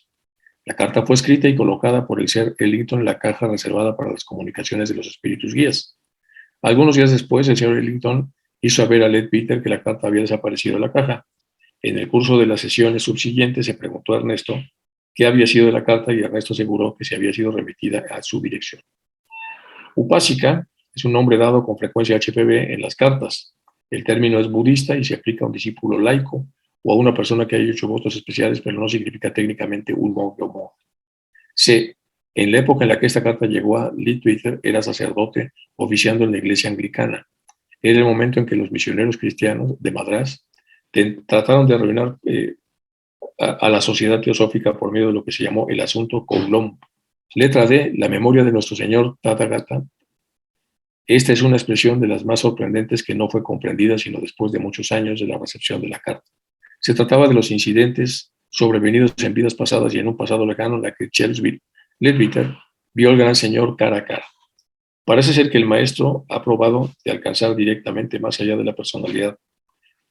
La carta fue escrita y colocada por el ser Ellington en la caja reservada para las comunicaciones de los espíritus guías. Algunos días después, el señor Ellington hizo saber a Leadbeater que la carta había desaparecido de la caja. En el curso de las sesiones subsiguientes se preguntó a Ernesto qué había sido de la carta y Ernesto aseguró que se había sido remitida a su dirección. Upasika es un nombre dado con frecuencia a HPV en las cartas. El término es budista y se aplica a un discípulo laico o a una persona que haya hecho votos especiales, pero no significa técnicamente un monje o monja. C. En la época en la que esta carta llegó a Leadbeater, era sacerdote oficiando en la iglesia anglicana. Era el momento en que los misioneros cristianos de Madrás trataron de arruinar a la sociedad teosófica por medio de lo que se llamó el asunto Coulomb. Letra D. La memoria de nuestro señor Tathagata. Esta es una expresión de las más sorprendentes que no fue comprendida sino después de muchos años de la recepción de la carta. Se trataba de los incidentes sobrevenidos en vidas pasadas y en un pasado lejano en la que Charles Leadbeater vio al gran señor cara a cara. Parece ser que el maestro ha probado de alcanzar directamente más allá de la personalidad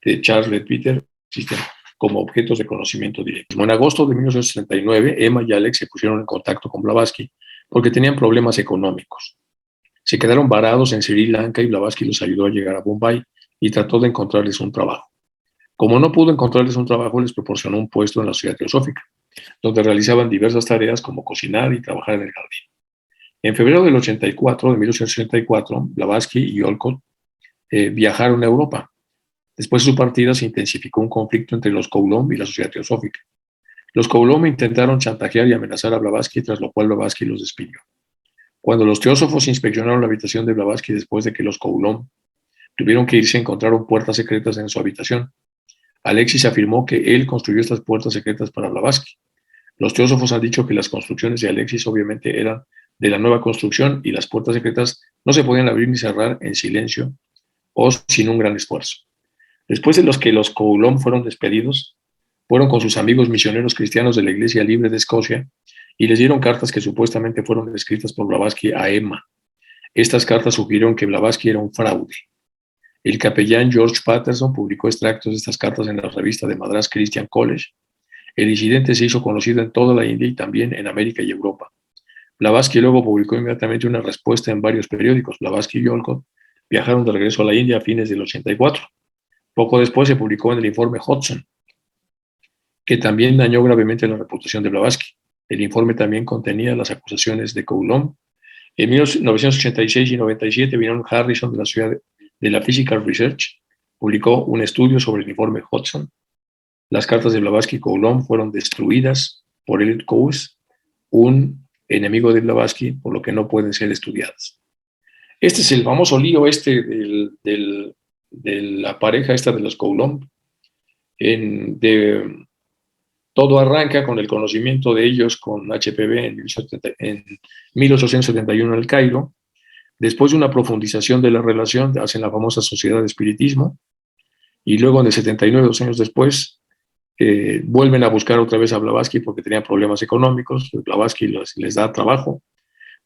de Charles Leadbeater, existen como objetos de conocimiento directo. En agosto de 1939, Emma y Alex se pusieron en contacto con Blavatsky porque tenían problemas económicos. Se quedaron varados en Sri Lanka y Blavatsky los ayudó a llegar a Bombay y trató de encontrarles un trabajo. Como no pudo encontrarles un trabajo, les proporcionó un puesto en la Sociedad Teosófica, donde realizaban diversas tareas como cocinar y trabajar en el jardín. En febrero del 84, de 1884, Blavatsky y Olcott viajaron a Europa. Después de su partida se intensificó un conflicto entre los Coulomb y la Sociedad Teosófica. Los Coulomb intentaron chantajear y amenazar a Blavatsky, tras lo cual Blavatsky los despidió. Cuando los teósofos inspeccionaron la habitación de Blavatsky después de que los Coulomb tuvieron que irse, encontraron puertas secretas en su habitación. Alexis afirmó que él construyó estas puertas secretas para Blavatsky. Los teósofos han dicho que las construcciones de Alexis obviamente eran de la nueva construcción y las puertas secretas no se podían abrir ni cerrar en silencio o sin un gran esfuerzo. Después de los que los Coulomb fueron despedidos, fueron con sus amigos misioneros cristianos de la Iglesia Libre de Escocia y les dieron cartas que supuestamente fueron escritas por Blavatsky a Emma. Estas cartas sugirieron que Blavatsky era un fraude. El capellán George Patterson publicó extractos de estas cartas en la revista de Madras Christian College. El incidente se hizo conocido en toda la India y también en América y Europa. Blavatsky luego publicó inmediatamente una respuesta en varios periódicos. Blavatsky y Olcott viajaron de regreso a la India a fines del 84. Poco después se publicó en el informe Hodgson, que también dañó gravemente la reputación de Blavatsky. El informe también contenía las acusaciones de Coulomb. En 1986 y 97, Vinon Harrison de la Ciudad de la Physical Research publicó un estudio sobre el informe Hodgson. Las cartas de Blavatsky y Coulomb fueron destruidas por Elliot Coues, un enemigo de Blavatsky, por lo que no pueden ser estudiadas. Este es el famoso lío de la pareja esta de los Coulomb. Todo arranca con el conocimiento de ellos con HPV en 1871 en el Cairo. Después de una profundización de la relación, hacen la famosa Sociedad de Espiritismo, y luego en el 79, 2 años después, vuelven a buscar otra vez a Blavatsky porque tenían problemas económicos. Blavatsky les da trabajo.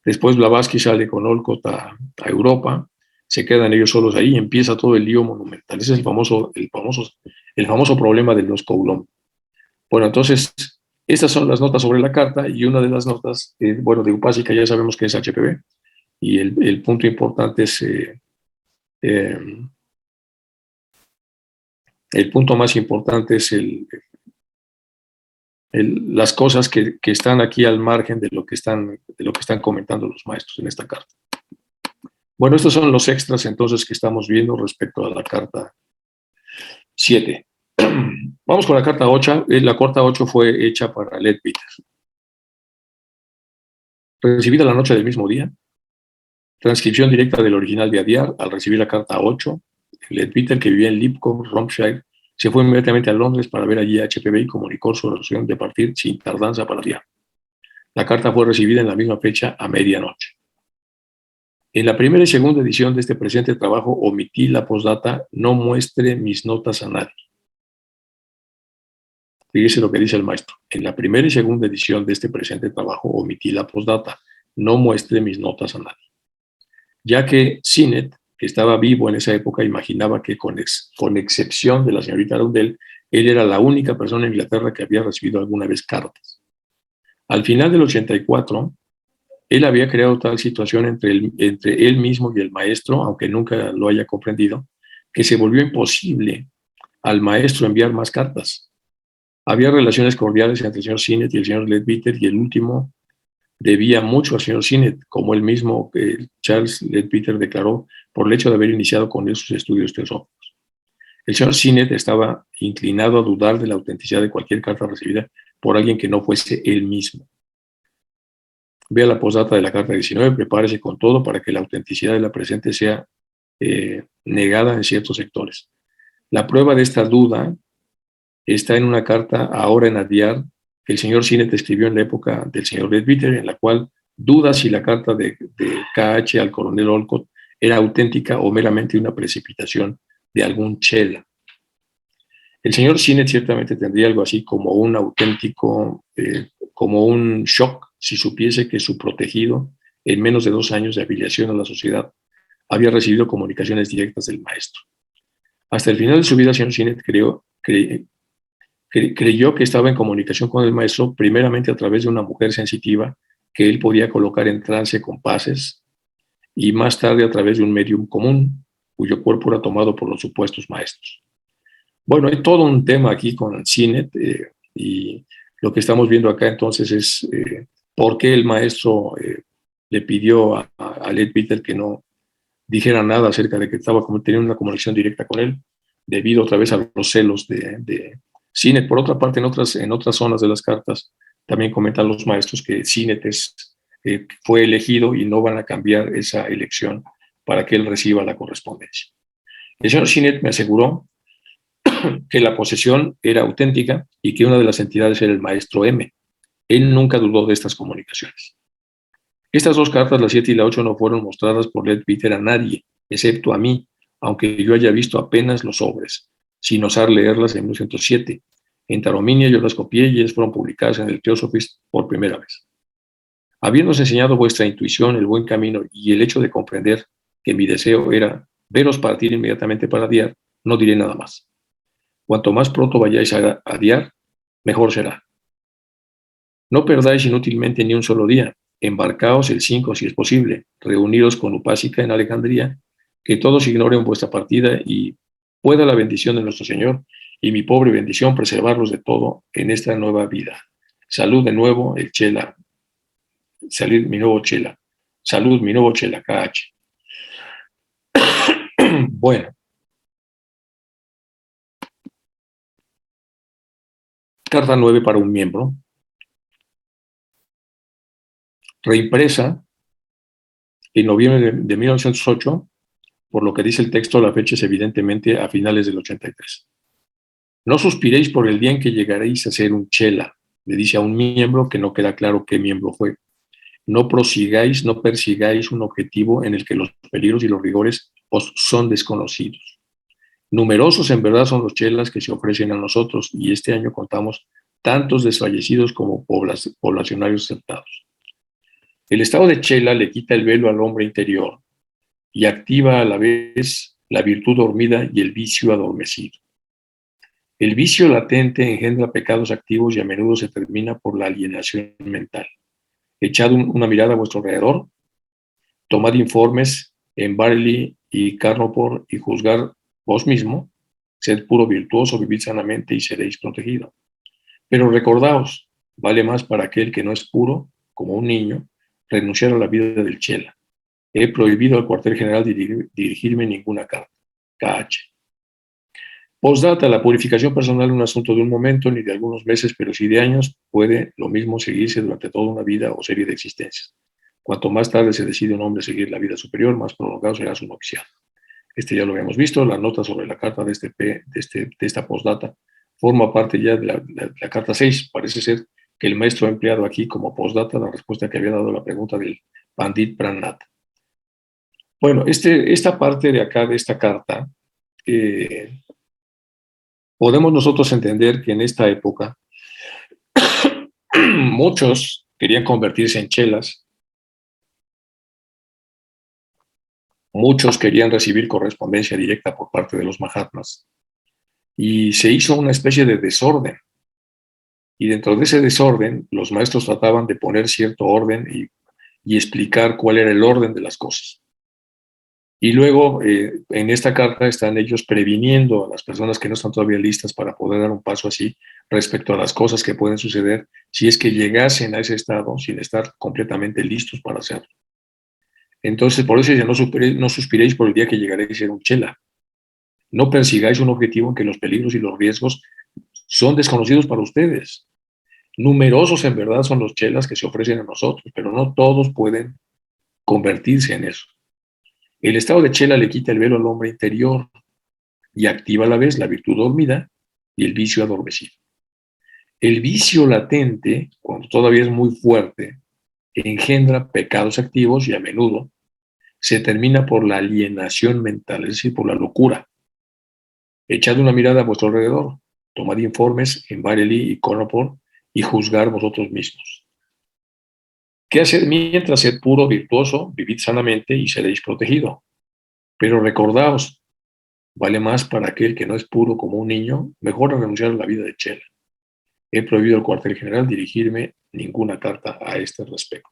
Después Blavatsky sale con Olcott a Europa, se quedan ellos solos ahí y empieza todo el lío monumental. Ese es el famoso problema de los Coulomb. Bueno, entonces, estas son las notas sobre la carta, y una de las notas, de Upasika ya sabemos que es HPV, y el punto importante es, el punto más importante es las cosas que están aquí al margen de lo que están comentando los maestros en esta carta. Bueno, estos son los extras entonces que estamos viendo respecto a la carta 7. Vamos con la carta 8. La carta 8 fue hecha para Leadbeater. Recibida la noche del mismo día, transcripción directa del original de Adyar. Al recibir la carta 8, Leadbeater, que vivía en Lipcombe, Rompshire, se fue inmediatamente a Londres para ver allí a HPV y comunicó su resolución de partir sin tardanza para Adyar. La carta fue recibida en la misma fecha a medianoche. En la primera y segunda edición de este presente trabajo omití la postdata "no muestre mis notas a nadie". Fíjese lo que dice el maestro. En la primera y segunda edición de este presente trabajo omití la postdata "no muestre mis notas a nadie", ya que Sinnett, que estaba vivo en esa época, imaginaba que con excepción de la señorita Arundel, él era la única persona en Inglaterra que había recibido alguna vez cartas. Al final del 84, Él había creado tal situación entre él mismo y el maestro, aunque nunca lo haya comprendido, que se volvió imposible al maestro enviar más cartas. Había relaciones cordiales entre el señor Sinnett y el señor Leadbeater, y el último debía mucho al señor Sinnett, como él mismo, Charles Leadbeater, declaró por el hecho de haber iniciado con él sus estudios teosóficos. El señor Sinnett estaba inclinado a dudar de la autenticidad de cualquier carta recibida por alguien que no fuese él mismo. Vea la postdata de la carta 19, prepárese con todo para que la autenticidad de la presente sea negada en ciertos sectores. La prueba de esta duda está en una carta ahora en Adyar que el señor Sinnett escribió en la época del señor Leadbeater, en la cual duda si la carta de KH al coronel Olcott era auténtica o meramente una precipitación de algún chela. El señor Sinnett ciertamente tendría algo así como un auténtico, como un shock si supiese que su protegido, en menos de 2 años de afiliación a la sociedad, había recibido comunicaciones directas del maestro. Hasta el final de su vida, el señor Sinnett creyó que estaba en comunicación con el maestro primeramente a través de una mujer sensitiva que él podía colocar en trance con pases, y más tarde a través de un medium común cuyo cuerpo era tomado por los supuestos maestros. Bueno, hay todo un tema aquí con Sinnett, y lo que estamos viendo acá entonces es por qué el maestro le pidió a Leadbeater que no dijera nada acerca de que estaba teniendo una comunicación directa con él, debido otra vez a los celos de Sinnett. Por otra parte, en otras zonas de las cartas también comentan los maestros que Sinnett fue elegido y no van a cambiar esa elección para que él reciba la correspondencia. El señor Sinnett me aseguró que la posesión era auténtica y que una de las entidades era el maestro M. Él nunca dudó de estas comunicaciones. Estas 2 cartas, la 7 y la 8, no fueron mostradas por Leadbeater a nadie, excepto a mí, aunque yo haya visto apenas los sobres, sin osar leerlas en 1907. En Tarominia yo las copié y ellas fueron publicadas en el Theosophist por primera vez. Habiéndose enseñado vuestra intuición, el buen camino y el hecho de comprender que mi deseo era veros partir inmediatamente para Adyar, no diré nada más. Cuanto más pronto vayáis a Adyar, mejor será. No perdáis inútilmente ni un solo día. Embarcaos el 5 si es posible. Reunidos con Upásica en Alejandría, que todos ignoren vuestra partida y pueda la bendición de nuestro Señor y mi pobre bendición preservarlos de todo en esta nueva vida. Salud de nuevo, el Chela. Salud, mi nuevo Chela. Salud, mi nuevo Chela, KH. Bueno. Carta 9 para un miembro. Reimpresa en noviembre de 1908, por lo que dice el texto, la fecha es evidentemente a finales del 83. No suspiréis por el día en que llegaréis a ser un chela, le dice a un miembro que no queda claro qué miembro fue. No prosigáis, no persigáis un objetivo en el que los peligros y los rigores os son desconocidos. Numerosos en verdad son los chelas que se ofrecen a nosotros, y este año contamos tantos desfallecidos como poblacionarios aceptados. El estado de chela le quita el velo al hombre interior y activa a la vez la virtud dormida y el vicio adormecido. El vicio latente engendra pecados activos y a menudo se termina por la alienación mental. Echad una mirada a vuestro alrededor, tomad informes en Barley y Carnopor y juzgar vos mismo, sed puro virtuoso, vivid sanamente y seréis protegido. Pero recordaos, vale más para aquel que no es puro, como un niño, renunciar a la vida del chela. He prohibido al cuartel general dirigirme ninguna carta. KH. Postdata, la purificación personal no es un asunto de un momento ni de algunos meses, pero sí de años, puede lo mismo seguirse durante toda una vida o serie de existencias. Cuanto más tarde se decide un hombre seguir la vida superior, más prolongado será su noviciado. Este ya lo habíamos visto. La nota sobre la carta de esta postdata forma parte ya de la carta 6. Parece ser que el maestro ha empleado aquí como postdata la respuesta que había dado a la pregunta del Pandit Pranat. Bueno, esta parte de acá de esta carta, podemos nosotros entender que en esta época muchos querían convertirse en chelas, muchos querían recibir correspondencia directa por parte de los Mahatmas, y se hizo una especie de desorden. Y dentro de ese desorden, los maestros trataban de poner cierto orden y explicar cuál era el orden de las cosas. Y luego, en esta carta están ellos previniendo a las personas que no están todavía listas para poder dar un paso así respecto a las cosas que pueden suceder si es que llegasen a ese estado sin estar completamente listos para hacerlo. Entonces, por eso dice, no suspiréis por el día que llegaréis a ser un chela. No persigáis un objetivo en que los peligros y los riesgos son desconocidos para ustedes. Numerosos en verdad son los chelas que se ofrecen a nosotros, pero no todos pueden convertirse en eso. El estado de chela le quita el velo al hombre interior y activa a la vez la virtud dormida y el vicio adormecido. El vicio latente, cuando todavía es muy fuerte, engendra pecados activos y a menudo se termina por la alienación mental, es decir, por la locura. Echad una mirada a vuestro alrededor, tomad informes en Barely y Conopor y juzgar vosotros mismos. ¿Qué hacer mientras sed puro, virtuoso, vivid sanamente y seréis protegido? Pero recordaos, vale más para aquel que no es puro como un niño, mejor renunciar a la vida de chela. He prohibido al cuartel general dirigirme ninguna carta a este respecto.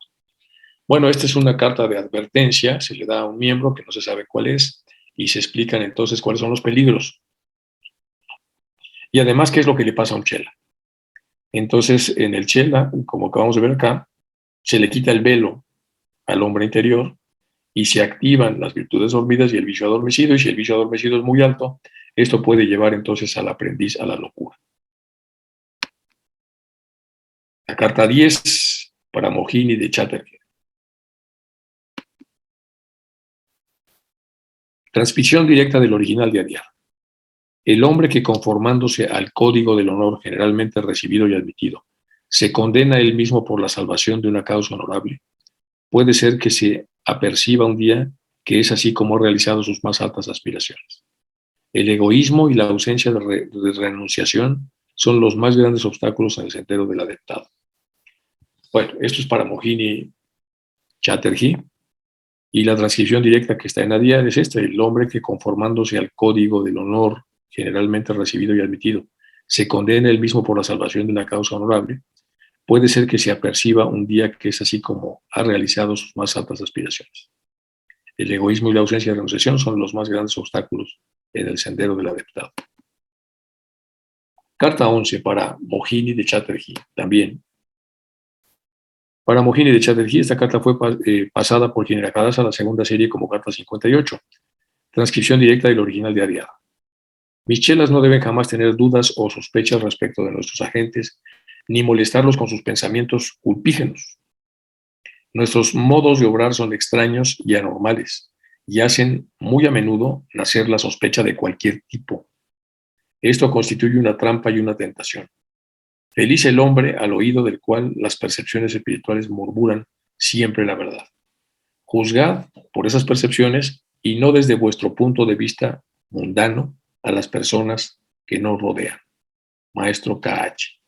Bueno, esta es una carta de advertencia, se le da a un miembro que no se sabe cuál es, y se explican entonces cuáles son los peligros. Y además, qué es lo que le pasa a un chela. Entonces, en el chela, como acabamos de ver acá, se le quita el velo al hombre interior y se activan las virtudes dormidas y el vicio adormecido, y si el vicio adormecido es muy alto, esto puede llevar entonces al aprendiz a la locura. La carta 10 para Mohini de Chatterjee. Transmisión directa del original de Adiar. El hombre que, conformándose al código del honor generalmente recibido y admitido, se condena a él mismo por la salvación de una causa honorable, puede ser que se aperciba un día que es así como ha realizado sus más altas aspiraciones. El egoísmo y la ausencia de renunciación son los más grandes obstáculos en el sendero del adeptado. Bueno, esto es para Mohini Chatterjee, y la transcripción directa que está en Adiar es esta: el hombre que, conformándose al código del honor generalmente recibido y admitido, se condena él mismo por la salvación de una causa honorable, puede ser que se aperciba un día que es así como ha realizado sus más altas aspiraciones. El egoísmo y la ausencia de renunciación son los más grandes obstáculos en el sendero del adeptado. Carta 11 para Mohini de Chatterjee, también. Para Mohini de Chatterjee, esta carta fue pasada por Jineracadas a la segunda serie como carta 58, transcripción directa del original de Adiar. Mis chelas no deben jamás tener dudas o sospechas respecto de nuestros agentes, ni molestarlos con sus pensamientos culpígenos. Nuestros modos de obrar son extraños y anormales, y hacen muy a menudo nacer la sospecha de cualquier tipo. Esto constituye una trampa y una tentación. Feliz el hombre al oído del cual las percepciones espirituales murmuran siempre la verdad. Juzgad por esas percepciones y no desde vuestro punto de vista mundano a las personas que nos rodean. Maestro KH.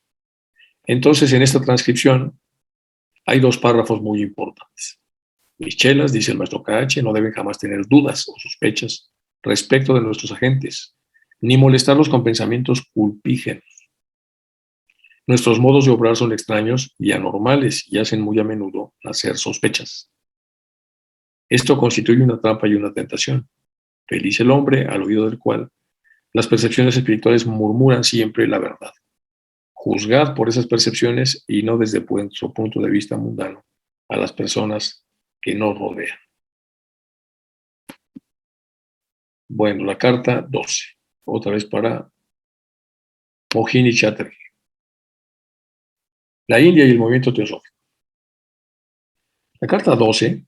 Entonces, en esta transcripción hay dos párrafos muy importantes. Mis chelas, dice el maestro KH, no deben jamás tener dudas o sospechas respecto de nuestros agentes, ni molestarlos con pensamientos culpígenos. Nuestros modos de obrar son extraños y anormales y hacen muy a menudo nacer sospechas. Esto constituye una trampa y una tentación. Feliz el hombre al oído del cual las percepciones espirituales murmuran siempre la verdad. Juzgad por esas percepciones y no desde vuestro punto de vista mundano a las personas que nos rodean. Bueno, la carta 12, otra vez para Mohini Chatterjee. La India y el movimiento teosófico. La carta 12,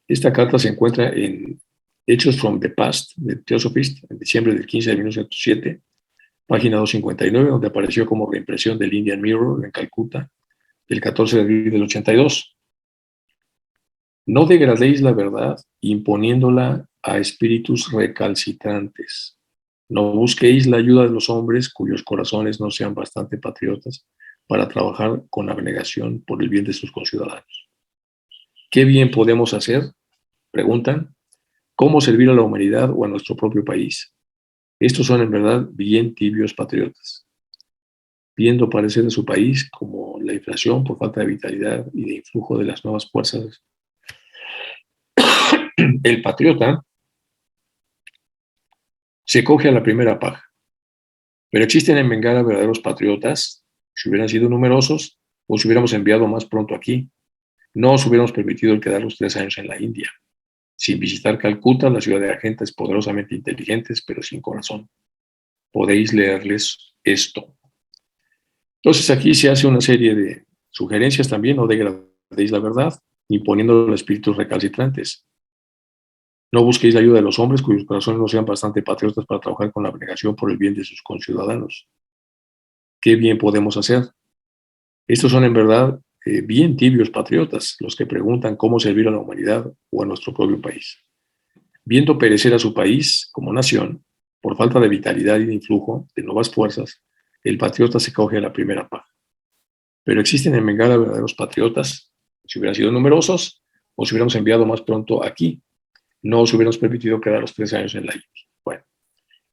esta carta se encuentra en Hechos from the Past, de Theosophist, en diciembre del 15 de 1907, página 259, donde apareció como reimpresión del Indian Mirror en Calcuta, el 14 de abril del 82. No degradéis la verdad imponiéndola a espíritus recalcitrantes. No busquéis la ayuda de los hombres cuyos corazones no sean bastante patriotas para trabajar con abnegación por el bien de sus conciudadanos. ¿Qué bien podemos hacer? Preguntan. ¿Cómo servir a la humanidad o a nuestro propio país? Estos son en verdad bien tibios patriotas, viendo parecer en su país como la inflación por falta de vitalidad y de influjo de las nuevas fuerzas el patriota se coge a la primera paja. Pero existen en Bengala verdaderos patriotas, si hubieran sido numerosos, os hubiéramos enviado más pronto aquí. No os hubiéramos permitido el quedar los 3 años en la India, sin visitar Calcuta, la ciudad de agentes poderosamente inteligentes, pero sin corazón. Podéis leerles esto. Entonces aquí se hace una serie de sugerencias también: no degradéis la verdad, imponiendo los espíritus recalcitrantes. No busquéis la ayuda de los hombres cuyos corazones no sean bastante patriotas para trabajar con la abnegación por el bien de sus conciudadanos. ¿Qué bien podemos hacer? Estos son en verdad bien tibios patriotas, los que preguntan cómo servir a la humanidad o a nuestro propio país. Viendo perecer a su país como nación, por falta de vitalidad y de influjo de nuevas fuerzas, el patriota se coge a la primera paja. Pero existen en Bengala verdaderos patriotas. Si hubieran sido numerosos, os hubiéramos enviado más pronto aquí. No os hubiéramos permitido quedar los 3 años en la India. Bueno,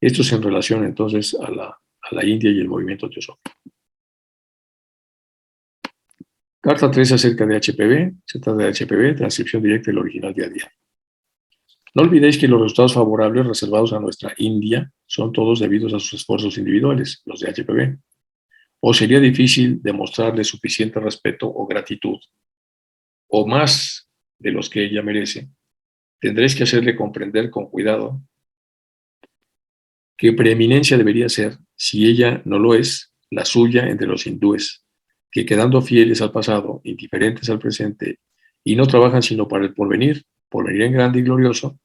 esto es en relación entonces a la India y el movimiento teosófico. Carta 3 acerca de HPV. Se trata de HPV, transcripción directa del original día a día. No olvidéis que los resultados favorables reservados a nuestra India son todos debidos a sus esfuerzos individuales, los de HPV. Os sería difícil demostrarle suficiente respeto o gratitud, o más de los que ella merece. Tendréis que hacerle comprender con cuidado que preeminencia debería ser, si ella no lo es, la suya entre los hindúes, que quedando fieles al pasado, indiferentes al presente, y no trabajan sino para el porvenir en grande y glorioso,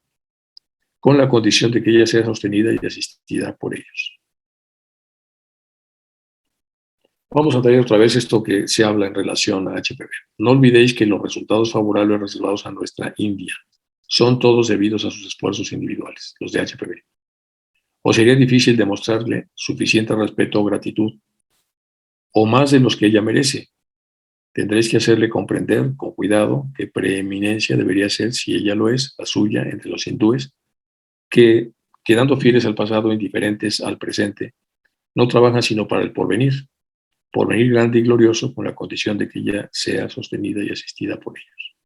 con la condición de que ella sea sostenida y asistida por ellos. Vamos a traer otra vez esto que se habla en relación a HPV. No olvidéis que los resultados favorables reservados a nuestra India son todos debidos a sus esfuerzos individuales, los de HPV. Os sería difícil demostrarle suficiente respeto o gratitud, o más de los que ella merece. Tendréis que hacerle comprender con cuidado que preeminencia debería ser, si ella lo es, la suya entre los hindúes, que, quedando fieles al pasado, indiferentes al presente, no trabajan sino para el porvenir grande y glorioso, con la condición de que ella sea sostenida y asistida por ellos.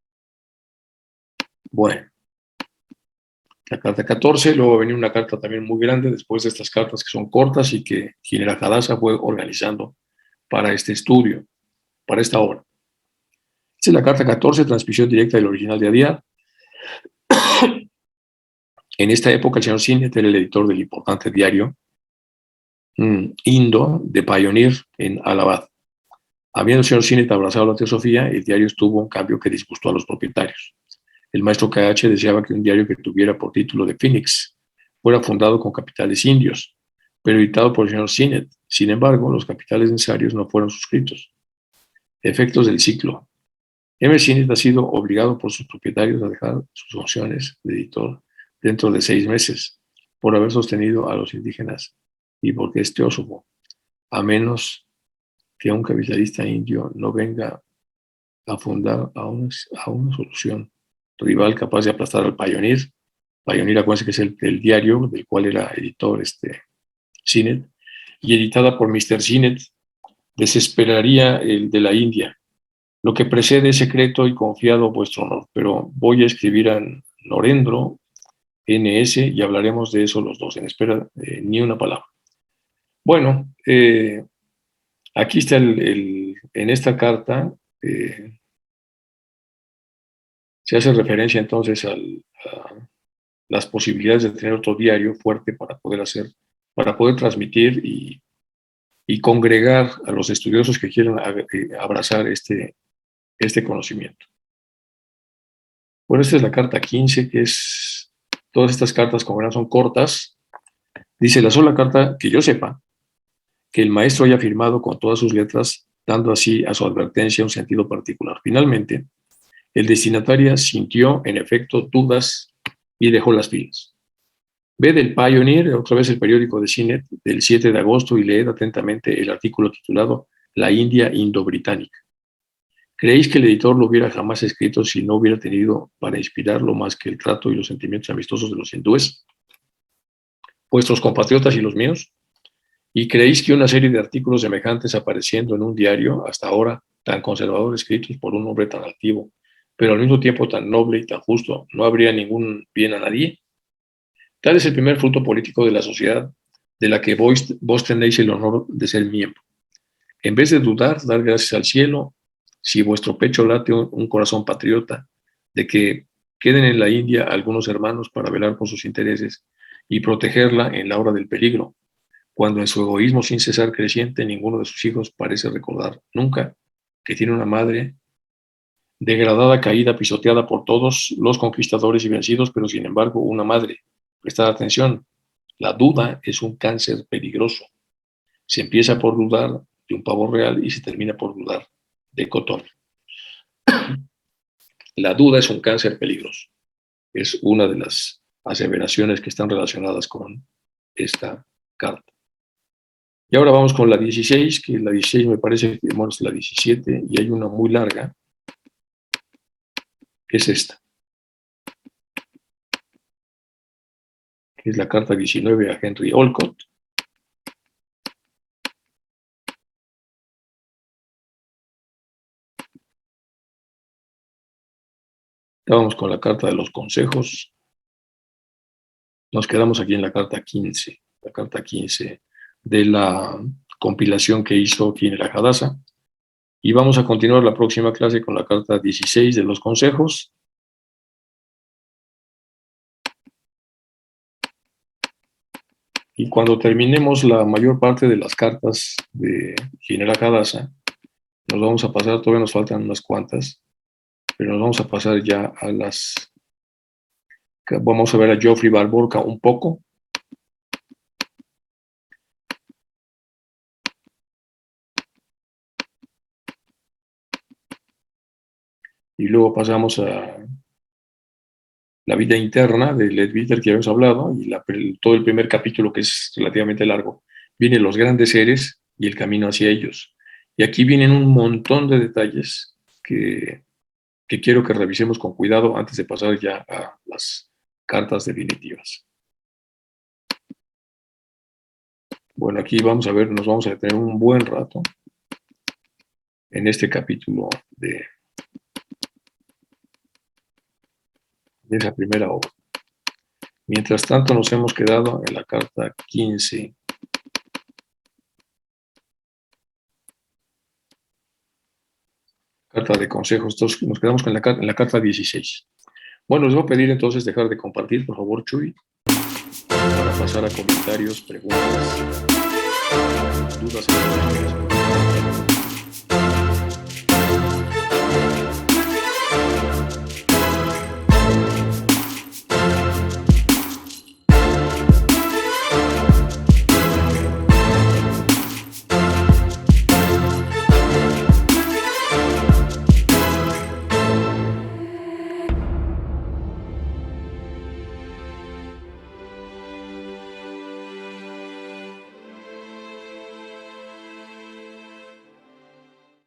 Bueno, la carta 14, luego va a venir una carta también muy grande, después de estas cartas que son cortas y que General Hadassah fue organizando para este estudio, para esta obra. Esta es la carta 14, transmisión directa del original de Adiar. En esta época, el señor Sinet era el editor del importante diario Indo de Pioneer en Allahabad. Habiendo el señor Sinet abrazado la teosofía, el diario tuvo un cambio que disgustó a los propietarios. El maestro KH deseaba que un diario que tuviera por título de Phoenix fuera fundado con capitales indios, pero editado por el señor Sinet. Sin embargo, los capitales necesarios no fueron suscritos. Efectos del ciclo. M. Sinet ha sido obligado por sus propietarios a dejar sus funciones de editor dentro de 6 meses por haber sostenido a los indígenas y porque es teósofo, a menos que un capitalista indio no venga a fundar a una solución rival capaz de aplastar al Pioneer. Pioneer, acuérdense que es el diario del cual era editor Sinet, y editada por Mr. Sinet, desesperaría el de la India. Lo que precede es secreto y confiado a vuestro honor, pero voy a escribir a Norendro NS y hablaremos de eso los dos, en espera ni una palabra. Bueno, aquí está en esta carta, se hace referencia entonces a las posibilidades de tener otro diario fuerte para poder transmitir y congregar a los estudiosos que quieran abrazar este conocimiento. Bueno, esta es la carta 15, que es, todas estas cartas, como verán, son cortas. Dice la sola carta que yo sepa que el maestro haya firmado con todas sus letras, dando así a su advertencia un sentido particular. Finalmente, el destinatario sintió, en efecto, dudas y dejó las filas. Ve del Pioneer, otra vez el periódico de Sinet, del 7 de agosto, y leed atentamente el artículo titulado La India Indo-Británica. ¿Creéis que el editor lo hubiera jamás escrito si no hubiera tenido para inspirarlo más que el trato y los sentimientos amistosos de los hindúes, vuestros compatriotas y los míos? ¿Y creéis que una serie de artículos semejantes apareciendo en un diario, hasta ahora tan conservador, escritos por un hombre tan altivo, pero al mismo tiempo tan noble y tan justo, no habría ningún bien a nadie. Tal es el primer fruto político de la sociedad de la que vos tenéis el honor de ser miembro. En vez de dudar, dar gracias al cielo, si vuestro pecho late un corazón patriota, de que queden en la India algunos hermanos para velar por sus intereses y protegerla en la hora del peligro, cuando en su egoísmo sin cesar creciente ninguno de sus hijos parece recordar nunca que tiene una madre degradada, caída, pisoteada por todos los conquistadores y vencidos, pero sin embargo una madre. Prestad atención, la duda es un cáncer peligroso. Se empieza por dudar de un pavo real y se termina por dudar de Cotón. La duda es un cáncer peligroso. Es una de las aseveraciones que están relacionadas con esta carta. Y ahora vamos con la 16, que la 16 me parece que es la 17, y hay una muy larga, que es esta, que es la carta 19 a Henry Olcott. Vamos con la carta de los consejos. Nos quedamos aquí en la carta 15 de la compilación que hizo Quinel Hadassah. Y vamos a continuar la próxima clase con la carta 16 de los consejos. Y cuando terminemos la mayor parte de las cartas de Quinel Hadassah, nos vamos a pasar, todavía nos faltan unas cuantas, pero nos vamos a pasar ya a las... Vamos a ver a Geoffrey Barborca un poco. Y luego pasamos a la vida interna de Leadbeater que habíamos hablado, y todo el primer capítulo, que es relativamente largo, vienen los grandes seres y el camino hacia ellos. Y aquí vienen un montón de detalles que quiero que revisemos con cuidado antes de pasar ya a las cartas definitivas. Bueno, aquí vamos a ver, nos vamos a detener un buen rato en este capítulo de esa primera obra. Mientras tanto, nos hemos quedado en la carta 15. Carta de consejos. Entonces, nos quedamos en la carta 16. Bueno, les voy a pedir entonces dejar de compartir, por favor, Chuy, para pasar a comentarios, preguntas, dudas.